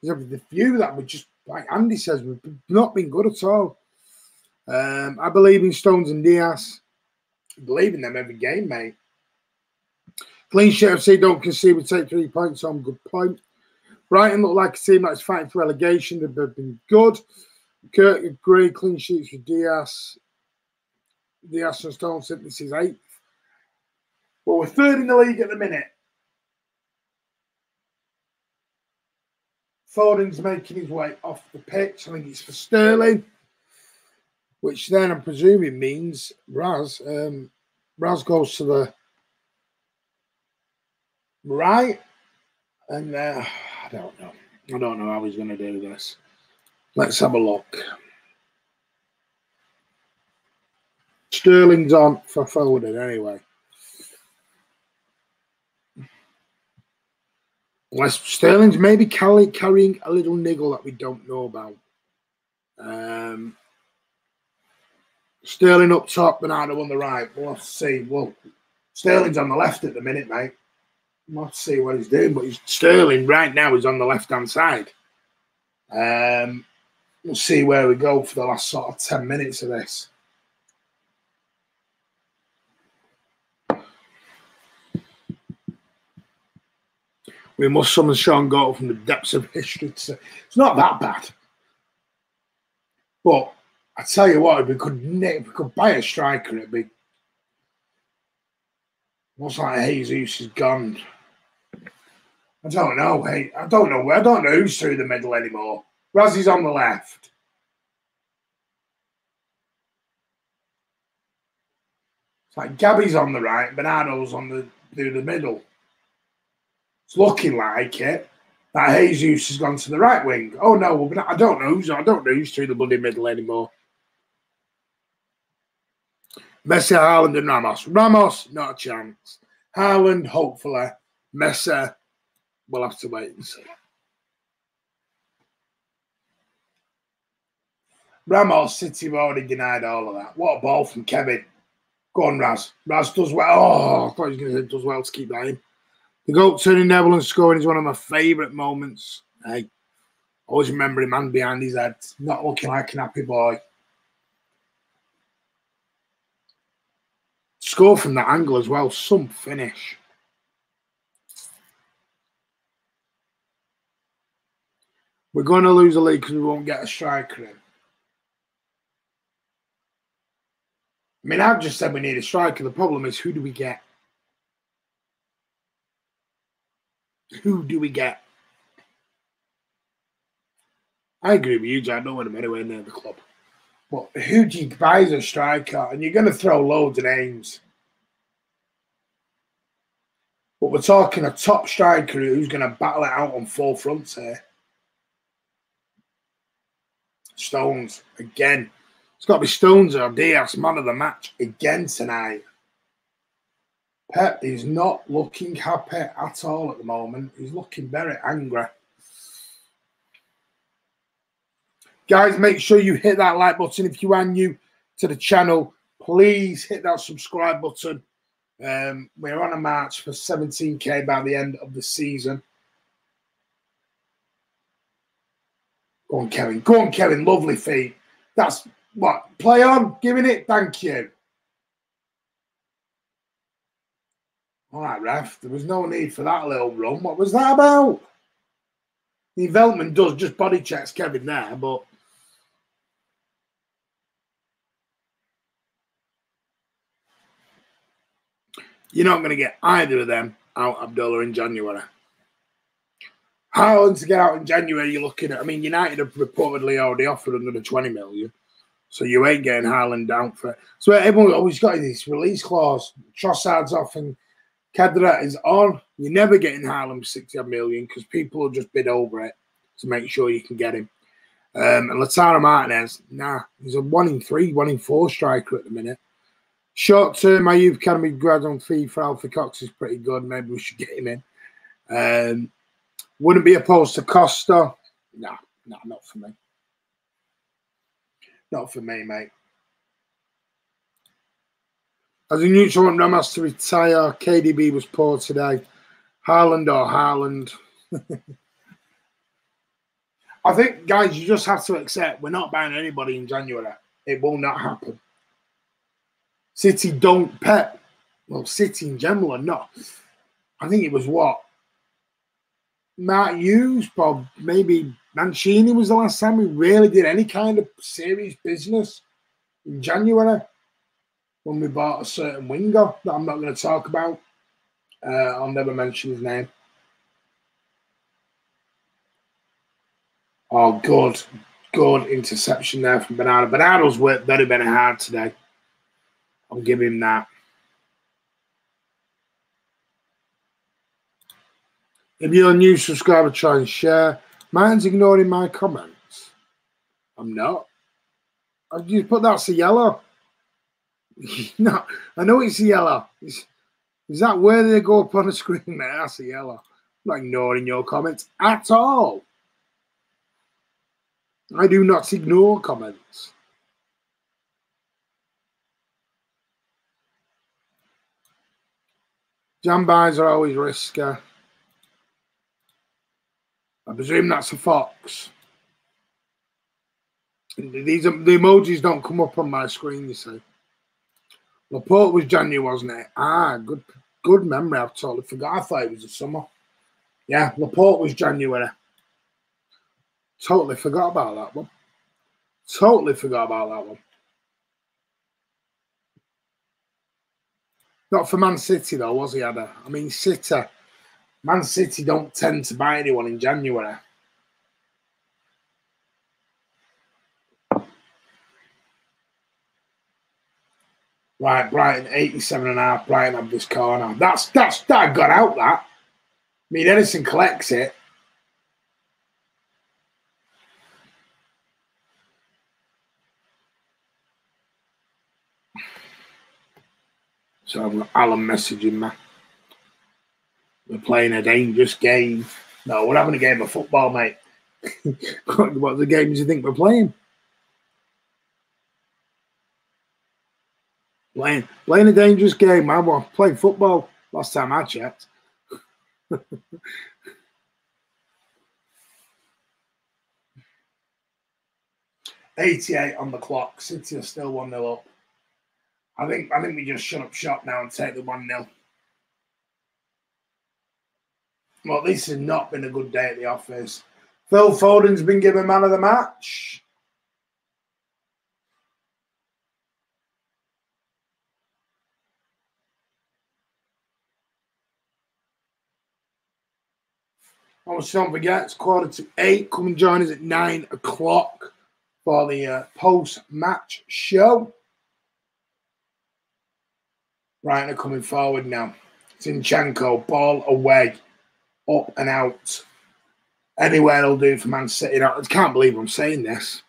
There's a few that were just, like Andy says, we've not been good at all. I believe in Stones and Diaz. I believe in them every game, mate. Clean sheet FC, don't concede, we take 3 points on. Good point. Brighton look like a team that's fighting for relegation. They've been good. Kirk agree, clean sheets for Diaz. Diaz and Stones said this is 8th. Well, we're 3rd in the league at the minute. Foden's making his way off the pitch. I think it's for Sterling, which then I'm presuming means Raz goes to the right. And I don't know. I don't know how he's going to do this. Let's have a look. Sterling's on for Foden anyway. Unless Sterling's maybe carrying a little niggle that we don't know about. Sterling up top, Bernardo on the right. We'll have to see. Well, Sterling's on the left at the minute, mate. We'll have to see what he's doing. But Sterling right now is on the left-hand side. We'll see where we go for the last sort of 10 minutes of this. We must summon Sean Gold from the depths of history. It's not that bad. But I tell you what, if we could buy a striker, it'd be. Looks like Jesus is gone. I don't know. Hey, I don't know who's through the middle anymore. Razzy's on the left. It's like Gabby's on the right, Bernardo's through the middle. It's looking like it. That Jesus has gone to the right wing. Oh no, I don't know who's through the bloody middle anymore. Messi, Haaland, and Ramos. Ramos, not a chance. Haaland, hopefully. Messi, we'll have to wait and see. Ramos, City have already denied all of that. What a ball from Kevin. Go on, Raz. Raz does well. Oh, I thought he was going to say does well to keep that in. The goal turning Neville and scoring is one of my favourite moments. Hey, always remember him, man behind his head, not looking like an happy boy. Score from that angle as well, some finish. We're going to lose the league because we won't get a striker in. I mean, I've just said we need a striker. The problem is, who do we get? Who do we get? I agree with you, Jack. I don't want him anywhere near the club. But who do you buy as a striker? And you're going to throw loads of names. But we're talking a top striker who's going to battle it out on four fronts here. Stones, again. It's got to be Stones or Diaz, man of the match, again tonight. Pep is not looking happy at all at the moment. He's looking very angry. Guys, make sure you hit that like button. If you are new to the channel, please hit that subscribe button. We're on a march for 17K by the end of the season. Go on, Kevin. Go on, Kevin. Lovely feet. That's what. Play on. Giving it. Thank you. All right, ref. There was no need for that little run. What was that about? The Veltman does just body checks Kevin there, but you're not going to get either of them out, Abdullah, in January. Haaland to get out in January, you're looking at, I mean, United have reportedly already offered under the 20 million. So you ain't getting Haaland down for it. So everyone always got this release clause. Trossard's off and Kadra is on. You're never getting Haaland for 60 million because people will just bid over it to make sure you can get him. And Lautaro Martinez, nah, he's a 1 in 3, 1 in 4 striker at the minute. Short term, my youth academy grad on FIFA, Alfie Cox is pretty good. Maybe we should get him in. Wouldn't be opposed to Costa. Nah, not for me. Not for me, mate. As a neutral, want Ramos to retire. KDB was poor today. Haaland or Haaland. I think, guys, you just have to accept we're not buying anybody in January. It will not happen. City don't Pep. Well, City in general are not. I think it was what? Matt Hughes, Bob, maybe Mancini was the last time we really did any kind of serious business in January when we bought a certain winger that I'm not going to talk about. I'll never mention his name. Oh, good interception there from Bernardo. Bernardo's worked very, very hard today. I'll give him that. If you're a new subscriber, try and share. Mine's ignoring my comments. I'm not. I've just put that's a yellow. No, I know it's a yellow. Is that where they go up on the screen, mate? That's a yellow. I'm not ignoring your comments at all. I do not ignore comments. Jam buys are always risky. I presume that's a fox. The emojis don't come up on my screen, you see. Laporte was January, wasn't it? Ah, good memory. I've totally forgot. I thought it was the summer. Yeah, Laporte was January. Totally forgot about that one. Totally forgot about that one. Not for Man City, though, was he, Ada? I mean, Man City don't tend to buy anyone in January. Right, Brighton, 87.5. Brighton have this corner. That got out, that. I mean, Edison collects it. So I've got Alan messaging me. We're playing a dangerous game. No, we're having a game of football, mate. What the games do you think we're playing? Playing a dangerous game. I was playing football last time I checked. 88 on the clock. City are still 1-0 up. I think we just shut up shop now and take the 1-0. Well, this has not been a good day at the office. Phil Foden's been given man of the match. Also, don't forget, it's 7:45. Come and join us at 9 o'clock for the post-match show. Brighton are coming forward now. Zinchenko, ball away, up and out. Anywhere will do for Man City. I can't believe I'm saying this.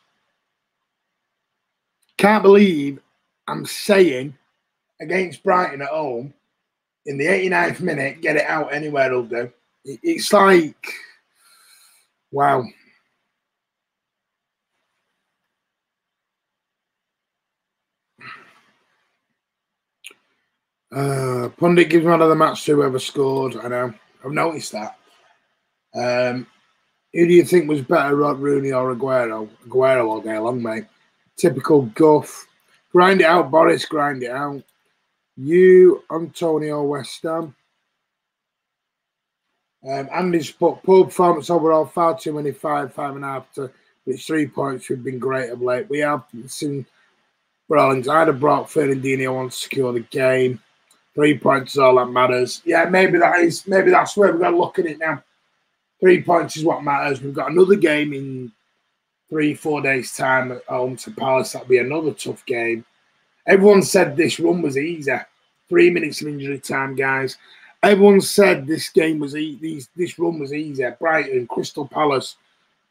Can't believe I'm saying against Brighton at home, in the 89th minute, get it out, anywhere will do. It's like, wow. Pundit gives man of the match to whoever scored. I know. I've noticed that. Who do you think was better, Rod Rooney or Aguero? Aguero all day long, mate. Typical guff. Grind it out, Boris. Grind it out. You, Antonio, West Ham. Andy's put poor performance overall, far too many 5.5 to it's 3 points. We've been great of late. We have seen Rollins. I'd have brought Fernandinho on to secure the game. 3 points is all that matters. Yeah, maybe that's where we've got to look at it now. 3 points is what matters. We've got another game in 3-4 days' time at home to Palace. That'll be another tough game. Everyone said this run was easy. 3 minutes of injury time, guys. Everyone said this game was this run was easy. Brighton, Crystal Palace.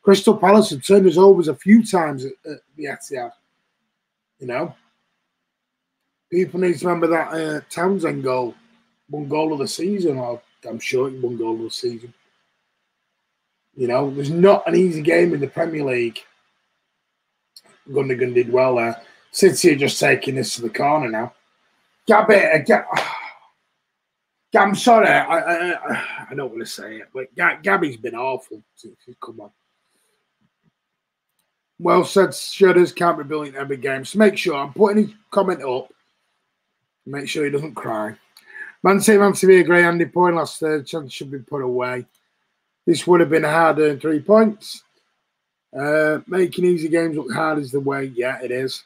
Crystal Palace have turned us over a few times at the Etihad. You know? People need to remember that Townsend goal. One goal of the season, or I'm sure it won goal of the season. You know, there's not an easy game in the Premier League. Gundogan did well there. City are just taking this to the corner now. I'm sorry, I don't want to say it, but Gabby's been awful since he's come on. Well said, Shudders can't be brilliant every game. So make sure I'm putting his comment up. Make sure he doesn't cry. mcfcfantv agree. Andy point last third chance should be put away. This would have been a hard-earned 3 points. Making easy games look hard is the way. Yeah, it is.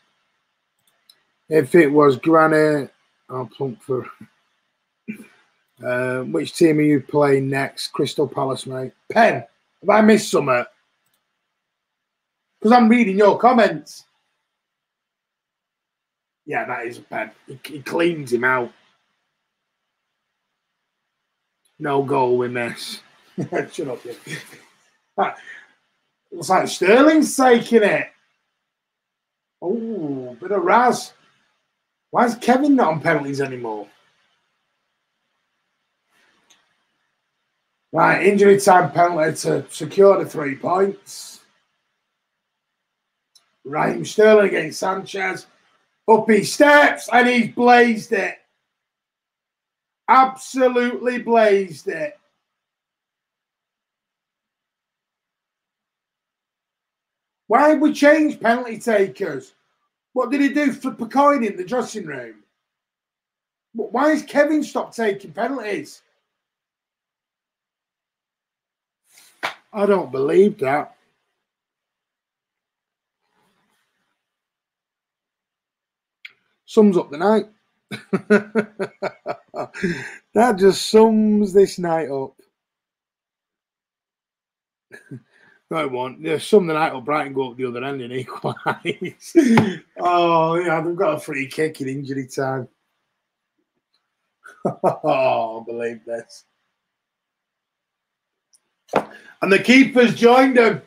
If it was Granite, I'll plump for. Which team are you playing next? Crystal Palace, mate. Pen, have I missed something? Because I'm reading your comments. Yeah, that is a pen. He cleans him out. No goal, we miss. Shut up, yeah. Looks like Sterling's taking it. Oh, bit of Raz. Why is Kevin not on penalties anymore? Right, injury time penalty to secure the 3 points. Raheem Sterling against Sanchez. Up he steps and he's blazed it. Absolutely blazed it. Why have we changed penalty takers? What did he do? Flip a coin in the dressing room? Why has Kevin stopped taking penalties? I don't believe that. Sums up the night. That just sums this night up. No, it won't. Yeah, sum the night up. Brighton go up the other end and equalise. Oh, yeah, they've got a free kick in injury time. Oh, I believe this. And the keeper's joined them.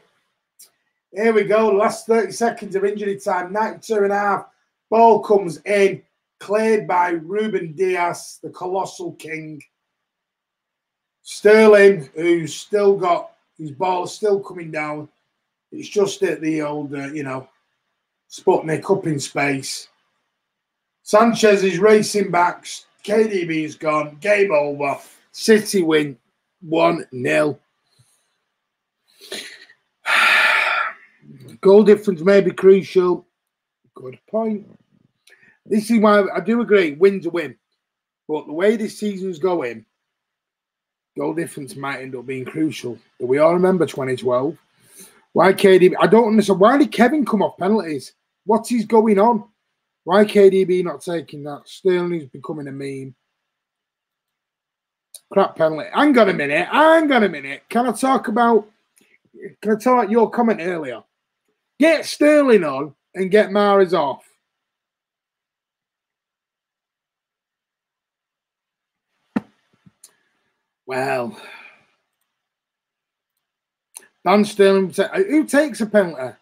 Here we go. Last 30 seconds of injury time. 92.5. Ball comes in. Cleared by Ruben Diaz, the colossal king. Sterling, who's still got his ball still coming down. It's just at the old, Sputnik up in space. Sanchez is racing back. KDB is gone. Game over. City win 1-0. Goal difference may be crucial. Good point. This is why I do agree, win's a win. But the way this season's going, goal difference might end up being crucial. But we all remember 2012. Why KDB? I don't understand. Why did Kevin come off penalties? What is going on? Why KDB not taking that? Sterling is becoming a meme. Crap penalty. Hang on a minute. Can I talk about your comment earlier? Get Sterling on and get Mahrez off. Well, Dan Sterling, who takes a penalty?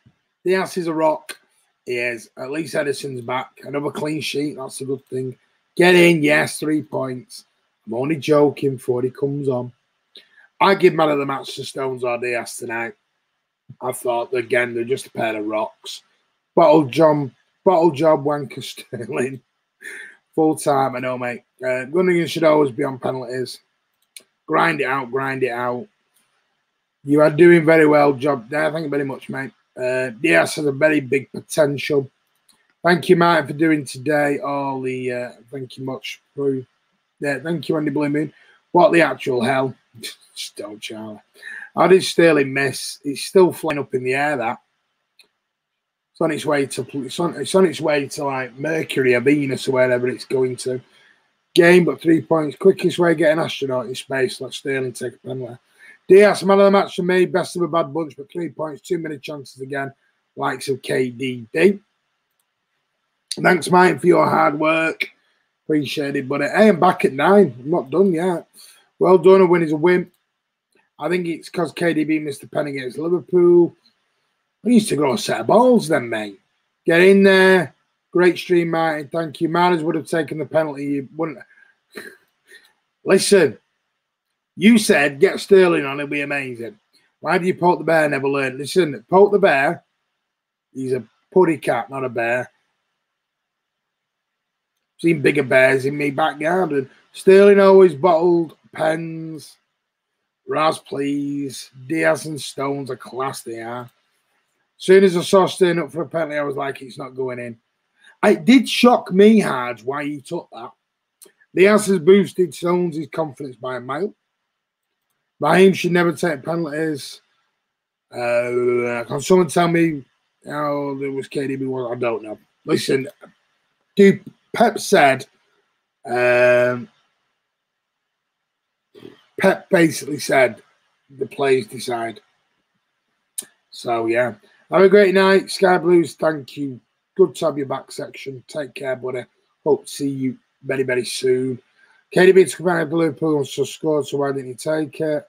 The ass is a rock. He is. At least Edison's back. Another clean sheet. That's a good thing. Get in. Yes, 3 points. I'm only joking before he comes on. I give man of the match to Stones or Diaz tonight. I thought, again, they're just a pair of rocks. Bottle job, wanker Sterling. Full time, I know, mate. Gundogan should always be on penalties. Grind it out, grind it out. You are doing very well, job there. Thank you very much, mate. Diaz has a very big potential. Thank you, Martin, for doing today. All the thank you much, Prue. Yeah, thank you, Andy Blue Moon. What the actual hell? Still, Charlie. How did Sterling miss? It's still flying up in the air. That it's on its way to. It's on its way to like Mercury or Venus or wherever it's going to. Game, but 3 points. Quickest way to get an astronaut in space. Let Sterling take a penalty. Diaz, man of the match for me. Best of a bad bunch, but 3 points. 2 minute chances again. Likes of KDD. Thanks, Mike, for your hard work. Appreciate it, buddy. Hey, I'm back at 9. I'm not done yet. Well done. A win is a win. I think it's because KDB missed the pen against Liverpool. We used to grow a set of balls then, mate. Get in there. Great stream, Martin. Thank you. Mahrez would have taken the penalty. You wouldn't. Listen, you said get Sterling on. It'll be amazing. Why do you poke the bear? Never learned. Listen, poke the bear. He's a putty cat, not a bear. Seen bigger bears in me back garden. Sterling always bottled pens. Raz, please. Diaz and Stones are class, they are. As soon as I saw Sterling up for a penalty, I was like, it's not going in. It did shock me hard why he took that. Diaz has boosted Stones' confidence by a mile. Raheem should never take penalties. Can someone tell me how there was KDB? I don't know. Listen, dude, Pep said, Pep basically said the players decide. So, yeah. Have a great night, Sky Blues. Thank you. Good to have you back, section. Take care, buddy. Hope to see you very, very soon. KDB to come out of Liverpool and scored, so why didn't he take it?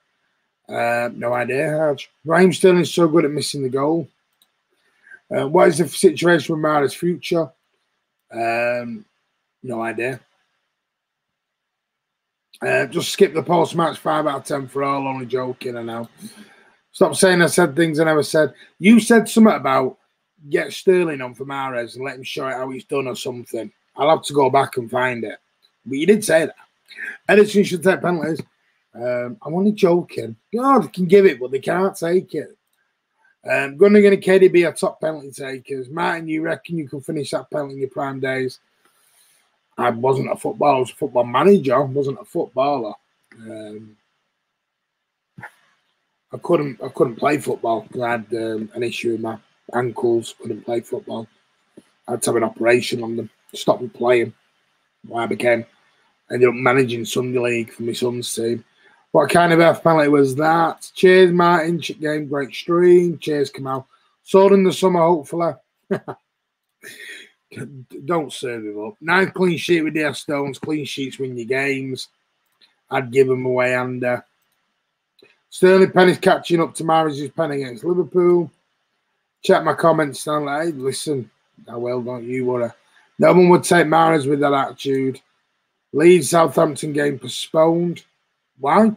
No idea, Hodge. Raheem Sterling's so good at missing the goal. What is the situation with Mahrez's future? No idea. Just skip the post-match 5 out of 10 for all. Only joking, I know. Stop saying I said things I never said. You said something about get Sterling on for Mahrez and let him show it how he's done or something. I'll have to go back and find it. But you did say that. Edison should take penalties. I'm only joking. God, they can give it, but they can't take it. Gundogan and KDB are top penalty takers. Martin, you reckon you can finish that penalty in your prime days? I wasn't a footballer. I was a football manager. I wasn't a footballer. I couldn't play football because I had an issue with my ankles. Couldn't play football. I had to have an operation on them. Stopped me playing. I ended up managing Sunday League for my son's team. What kind of F penalty was that? Cheers, Martin. Game, great stream. Cheers, Kamal. Sold in the summer, hopefully. Don't serve him up. 9 clean sheet with their Stones. Clean sheets win your games. I'd give them away under. Sterling Penny's catching up to Mahrez's pen against Liverpool. Check my comments, Stanley. Hey, listen, how well don't you worry. No one would take Mahrez with that attitude. Leeds Southampton game postponed. Why?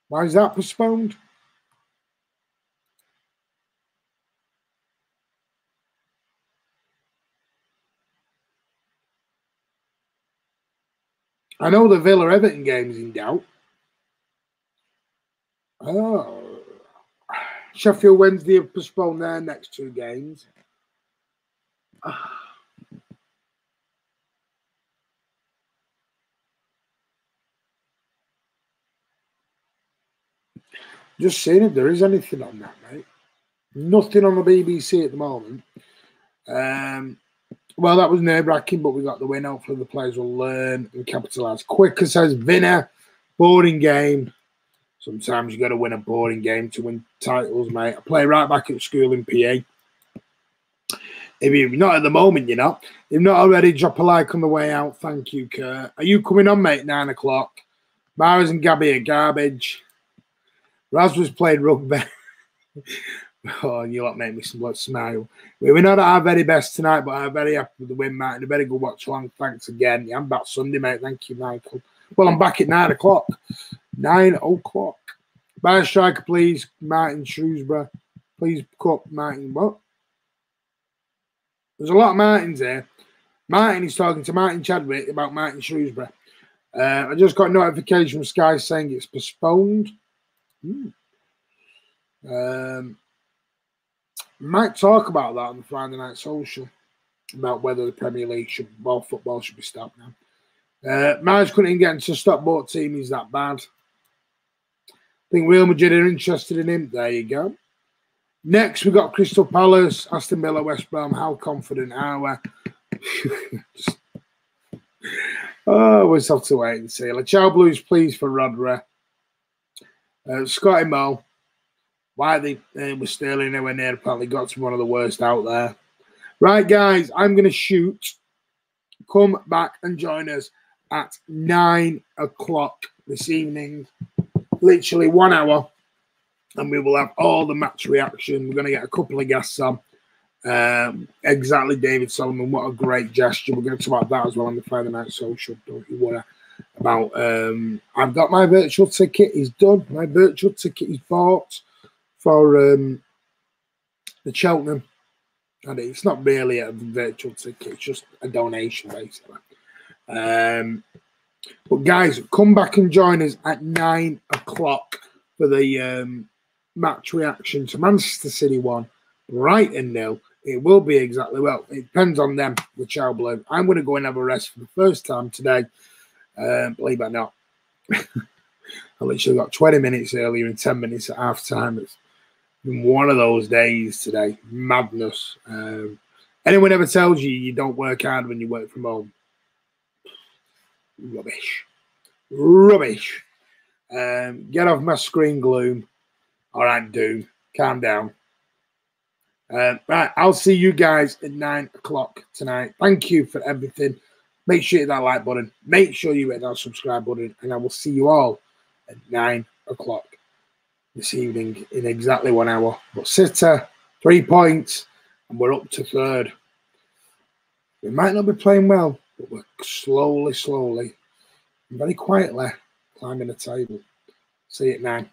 Why is that postponed? I know the Villa Everton game is in doubt. Oh. Sheffield Wednesday have postponed their next 2 games. Just seeing if there is anything on that, mate. Nothing on the BBC at the moment. Well, that was nerve-wracking, but we got the win. Hopefully the players will learn and capitalise. Quicker says Vinner, boring game. Sometimes you got to win a boring game to win titles, mate. I play right back at school in PA. If you're not at the moment, you're not. If you're not already, drop a like on the way out. Thank you, Kurt. Are you coming on, mate? 9 o'clock. Mars and Gabby are garbage. Raz was playing rugby. Oh, you lot make me smile. We're not at our very best tonight, but I'm very happy with the win, mate. And a very good watch along. Thanks again. Yeah, I'm back Sunday, mate. Thank you, Michael. Well, I'm back at 9 o'clock. 9 o'clock. Buy a striker, please. Martin Shrewsbury. Please cut Martin. What? There's a lot of Martins here. Martin is talking to Martin Chadwick about Martin Shrewsbury. I just got a notification from Sky saying it's postponed. Might talk about that on the Friday Night Social, about whether the Premier League football should be stopped now. Marge couldn't even get into Stockport team. He's that bad. I think Real Madrid are interested in him. There you go. Next, we got Crystal Palace, Aston Villa, West Brom. How confident are we? Oh, we'll just have to wait and see. Ciao Blues, please, for Rodri. Scotty Mo. Why they were still anywhere near, apparently got to one of the worst out there. Right, guys, I'm going to shoot. Come back and join us at 9 o'clock this evening. Literally 1 hour. And we will have all the match reaction. We're going to get a couple of guests on. Exactly, David Solomon. What a great gesture. We're going to talk about that as well on the Friday Night Social. Don't you worry about. I've got my virtual ticket. It's done. My virtual ticket is bought for the Cheltenham. And it's not really a virtual ticket. It's just a donation, basically. But guys, come back and join us at 9 o'clock for the match reaction to Manchester City 1, Brighton 0. It will be exactly, well, it depends on them, the Chow Blue. I'm going to go and have a rest for the first time today. Believe it or not. I literally got 20 minutes earlier and 10 minutes at half time. It's been one of those days today. Madness. Anyone ever tells you you don't work hard when you work from home? Rubbish. Rubbish. Get off my screen, Gloom. All right, Doom. Calm down. Right, I'll see you guys at 9 o'clock tonight. Thank you for everything. Make sure you hit that like button. Make sure you hit that subscribe button. And I will see you all at 9 o'clock this evening in exactly 1 hour. But City, 3 points, and we're up to third. We might not be playing well, but we're slowly, and very quietly climbing the table. See you at 9.